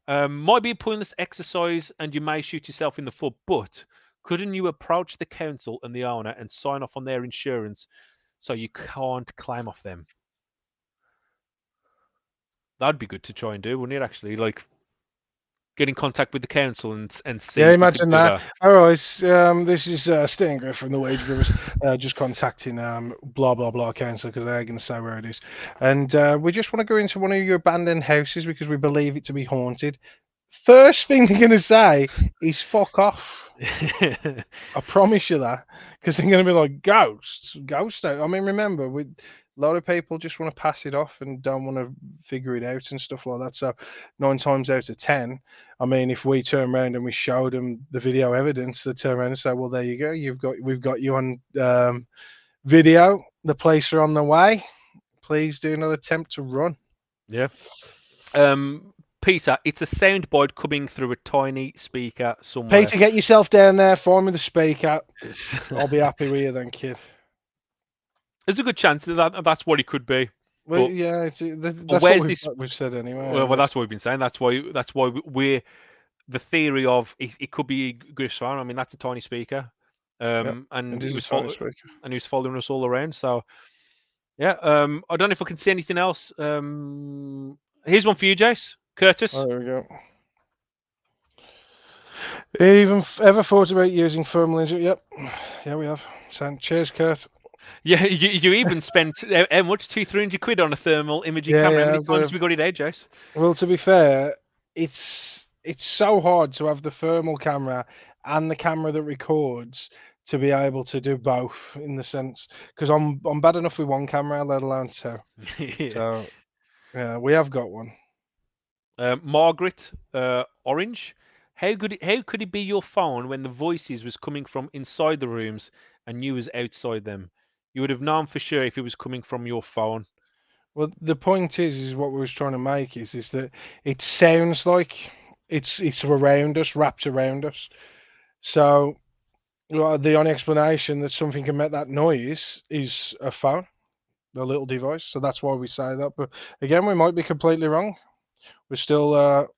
Might be a pointless exercise and you may shoot yourself in the foot, but couldn't you approach the council and the owner and sign off on their insurance so you can't claim off them? That'd be good to try and do, wouldn't it? Actually, like get in contact with the council and see Yeah, if we could imagine do that. All right, this is Stan Griff from the Wage Brothers, just contacting blah blah blah council because they're going to say where it is, and we just want to go into one of your abandoned houses because we believe it to be haunted. First thing they're going to say is "fuck off." I promise you that, because they're going to be like ghosts. I mean, remember, a lot of people just want to pass it off and don't want to figure it out and stuff like that. So 9 times out of 10, I mean, if we turn around and we showed them the video evidence, they turn around and say, "Well, there you go. We've got you on video. The police are on the way. Please do not attempt to run." Yeah. Peter, it's a soundbite coming through a tiny speaker somewhere. Peter, get yourself down there. Find me the speaker. I'll be happy with you then, kid. There's a good chance that that's what it could be. Well, But- yeah, that's where's what this- we've said anyway. Well, that's what we've been saying. That's why we're the theory of it could be Griff's phone. I mean, that's a tiny speaker, and And he he's a was tiny speaker. and he was following us all around. So, yeah. I don't know if I can see anything else. Here's one for you, Jace. Curtis. Oh, there we go. Ever thought about using thermal imaging? Yep. Yeah, we have. Cheers, Kurt. Yeah, you even spent how much? 200-300 quid on a thermal imaging Yeah, camera. yeah, How many I've got times a- we got it out, Jace? Well, to be fair, it's so hard to have the thermal camera and the camera that records to be able to do both in the sense because I'm bad enough with one camera, let alone two. Yeah. So yeah, we have got one. Margaret Orange. How could it be your phone when the voices was coming from inside the rooms and you was outside them? You would have known for sure if it was coming from your phone. Well, the point is what we was trying to make is that it sounds like it's around us, wrapped around us. So the only explanation that something can make that noise is a phone, the little device. So that's why we say that. But again, we might be completely wrong. We're still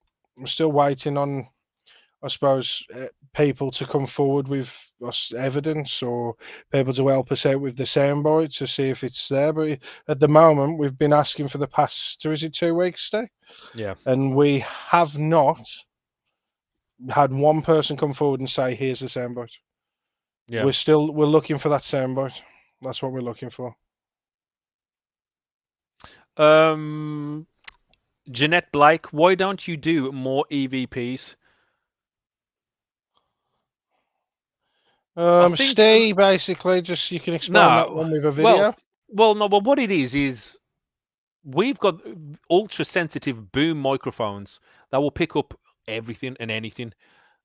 waiting on, I suppose, people to come forward with us evidence or people to help us out with the soundboard to see if it's there. But at the moment, we've been asking for the past, is it 2 weeks, Steve? Yeah. And we have not had one person come forward and say, "Here's the soundboard." Yeah. We're looking for that soundboard. That's what we're looking for. Jeanette Blake, why don't you do more EVPs? think- Steve, basically, just you can explain that No, one with a video. Well, no, but what it is we've got ultra sensitive boom microphones that will pick up everything and anything.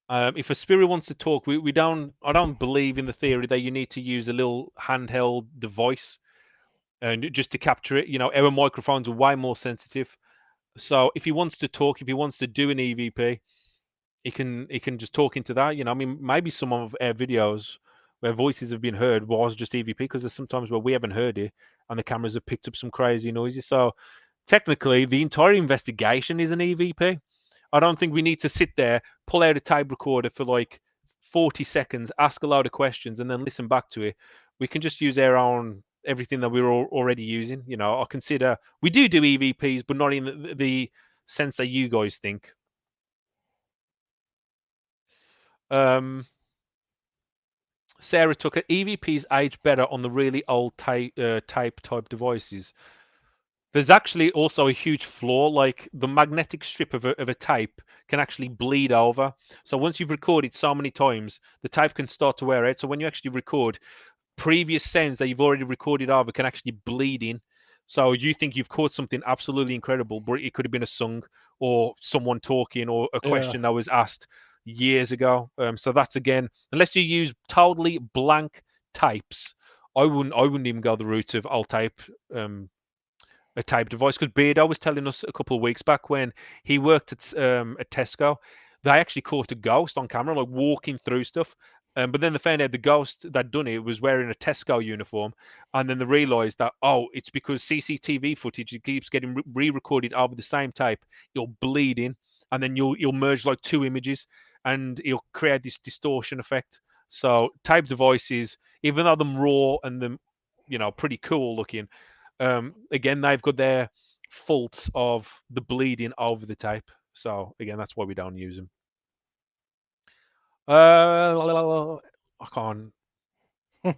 If a spirit wants to talk, I don't believe in the theory that you need to use a little handheld device and just to capture it. You know, our microphones are way more sensitive. So if he wants to talk, if he wants to do an EVP, he can just talk into that. You know, I mean, maybe some of our videos where voices have been heard was just EVP because there's sometimes where we haven't heard it and the cameras have picked up some crazy noises. So technically, the entire investigation is an EVP. I don't think we need to sit there, pull out a tape recorder for like 40 seconds, ask a load of questions, and then listen back to it. We can just use our own everything that we're already using. You know, I consider we do EVPs, but not in the sense that you guys think. Sarah Tucker, EVPs age better on the really old tape type devices. There's actually also a huge flaw, like the magnetic strip of a tape can actually bleed over. So once you've recorded so many times, the tape can start to wear out. So when you actually record, previous sounds that you've already recorded over can actually bleed in. So you think you've caught something absolutely incredible, but it could have been a song or someone talking or a question that was asked years ago. So that's again, unless you use totally blank tapes, I wouldn't even go the route of I'll tape a tape device, because Beardo was telling us a couple of weeks back when he worked at Tesco, they actually caught a ghost on camera, like walking through stuff. But then they found out the ghost that done it was wearing a Tesco uniform, and then they realised that it's because CCTV footage it keeps getting re-recorded over the same tape. It'll bleed in, and then you'll merge like two images, and it'll create this distortion effect. So tape devices, even though them raw and them, pretty cool looking, again they've got their faults of the bleeding over the tape. So again, that's why we don't use them. I can't. I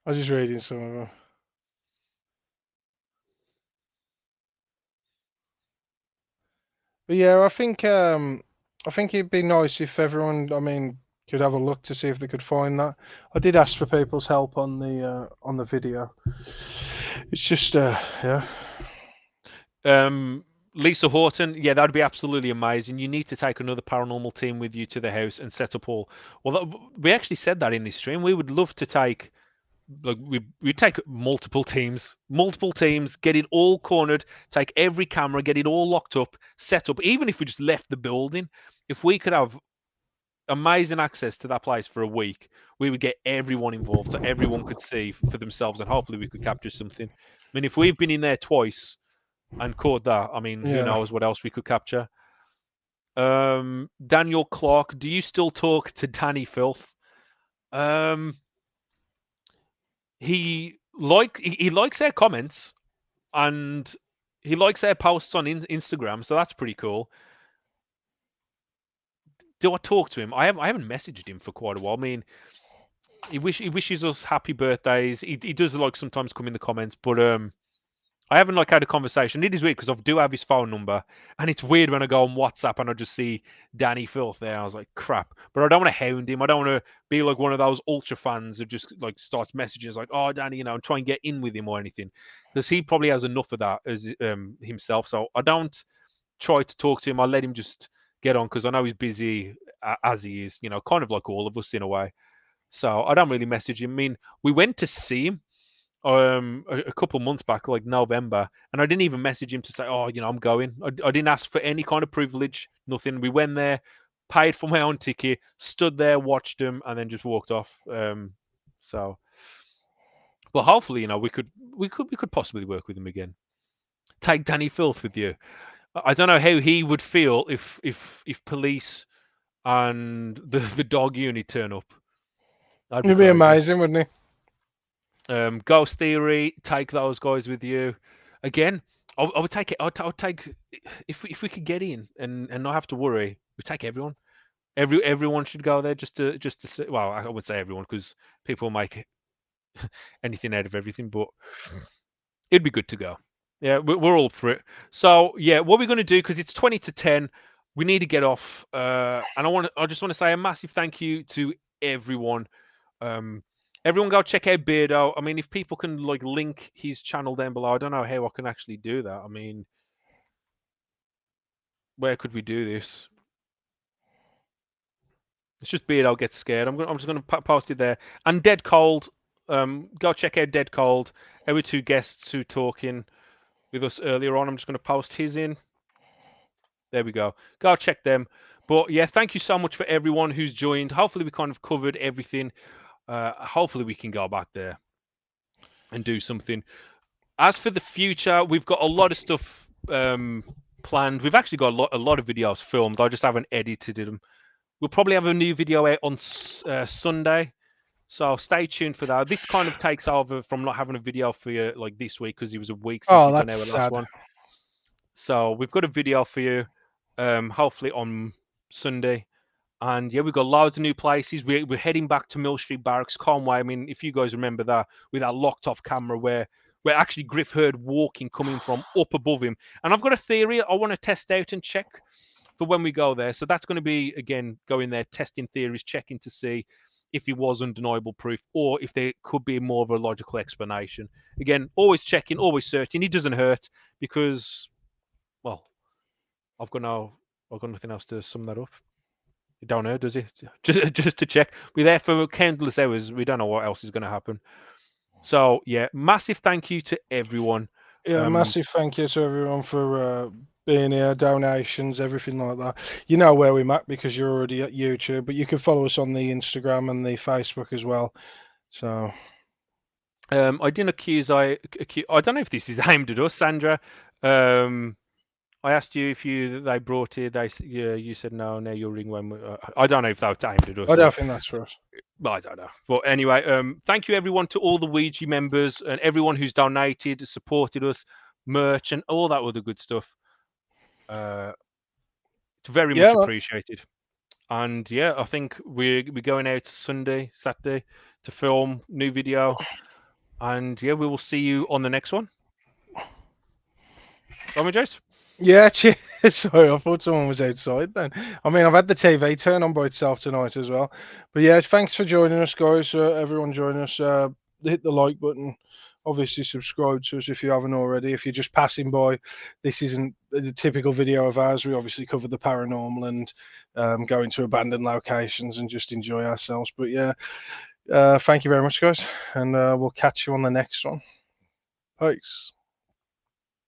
was just reading some of them. But yeah, I think it'd be nice if everyone, I mean, could have a look to see if they could find that. I did ask for people's help on the video. It's just yeah. Lisa Horton, yeah, that'd be absolutely amazing. You need to take another paranormal team with you to the house and set up all. Well, we actually said that in this stream. We would love to take, like, we take multiple teams, get it all cornered, take every camera, get it all locked up, set up. Even if we just left the building, if we could have amazing access to that place for a week, we would get everyone involved, so everyone could see for themselves, and hopefully we could capture something. I mean, if we've been in there twice and caught that, I mean, who Yeah. knows what else we could capture. Daniel Clark, do you still talk to Danny Filth? He likes our comments and he likes our posts on Instagram, so that's pretty cool. Do I talk to him? I haven't messaged him for quite a while. I mean, he wishes us happy birthdays. He does like sometimes come in the comments, but I haven't like had a conversation. It is weird because I do have his phone number, and it's weird when I go on WhatsApp and I just see Danny Filth there. I was like, crap. But I don't want to hound him. I don't want to be like one of those ultra fans who just like starts messaging like, oh, Danny, you know, and try and get in with him or anything, because he probably has enough of that as himself. So I don't try to talk to him. I let him just get on because I know he's busy as he is, you know, kind of like all of us in a way. So I don't really message him. I mean, we went to see him a couple months back, like November, and I didn't even message him to say, oh, you know, I'm going. I didn't ask for any kind of privilege, nothing. We went there, paid for my own ticket, stood there, watched him, and then just walked off. So, but hopefully, you know, we could possibly work with him again. Take Danny Filth with you. I don't know how he would feel if police and the dog unit turn up. That'd It'd be crazy. amazing, wouldn't it? Ghost Theory, take those guys with you. Again, I would take it. I would take if we could get in and not have to worry. We take everyone. Everyone should go there just to see. Well, I would say everyone because people make anything out of everything, but it'd be good to go. Yeah, we're all for it. So yeah, what we're going to do, because it's 20 to 10, we need to get off. And I just want to say a massive thank you to everyone. Everyone go check out Beardo. I mean, if people can like link his channel down below, I don't know how I can actually do that. I mean, where could we do this? It's just Beardo Gets Scared. I'm just gonna post it there. And Dead Cold. Go check out Dead Cold. Our two guests who talking with us earlier on. I'm just gonna post his in. There we go. Go check them. But yeah, thank you so much for everyone who's joined. Hopefully we kind of covered everything. Hopefully we can go back there and do something. As for the future, we've got a lot of stuff planned. We've actually got a lot of videos filmed. I just haven't edited them. We'll probably have a new video out on Sunday, so stay tuned for that. This kind of takes over from not having a video for you like this week because it was a week since we've done our last one. So we've got a video for you, hopefully on Sunday. And yeah, we've got loads of new places. We're heading back to Mill Street Barracks, Conway. I mean, if you guys remember that, with that locked off camera where actually Griff heard walking coming from up above him. And I've got a theory I want to test out and check for when we go there. So that's going to be, again, going there, testing theories, checking to see if it was undeniable proof or if there could be more of a logical explanation. Again, always checking, always searching. It doesn't hurt because, well, I've got nothing else to sum that up. You don't know, does he? Just to check. We're there for countless hours. We don't know what else is going to happen. So, yeah, massive thank you to everyone. Yeah, massive thank you to everyone for being here, donations, everything like that. You know where we're at because you're already at YouTube, but you can follow us on the Instagram and the Facebook as well. So, I didn't accuse. I don't know if this is aimed at us, Sandra. I asked you if they brought it. You said no. Now you'll ring when. I don't know if that was aimed at us. I don't think that's for us. I don't know. But anyway, thank you everyone to all the Ouija members and everyone who's donated, supported us. merch, and all that other good stuff. It's very Yeah, much man. appreciated. And yeah, I think we're going out Sunday, Saturday to film new video. And yeah, we will see you on the next one. Tommy Jace? Yeah, cheers. Sorry, I thought someone was outside then. I mean, I've had the TV turn on by itself tonight as well. But yeah, thanks for joining us, guys. Everyone joining us. Hit the like button. Obviously, subscribe to us if you haven't already. If you're just passing by, this isn't a typical video of ours. We obviously cover the paranormal and go into abandoned locations and just enjoy ourselves. But yeah, thank you very much, guys. And we'll catch you on the next one. Peace.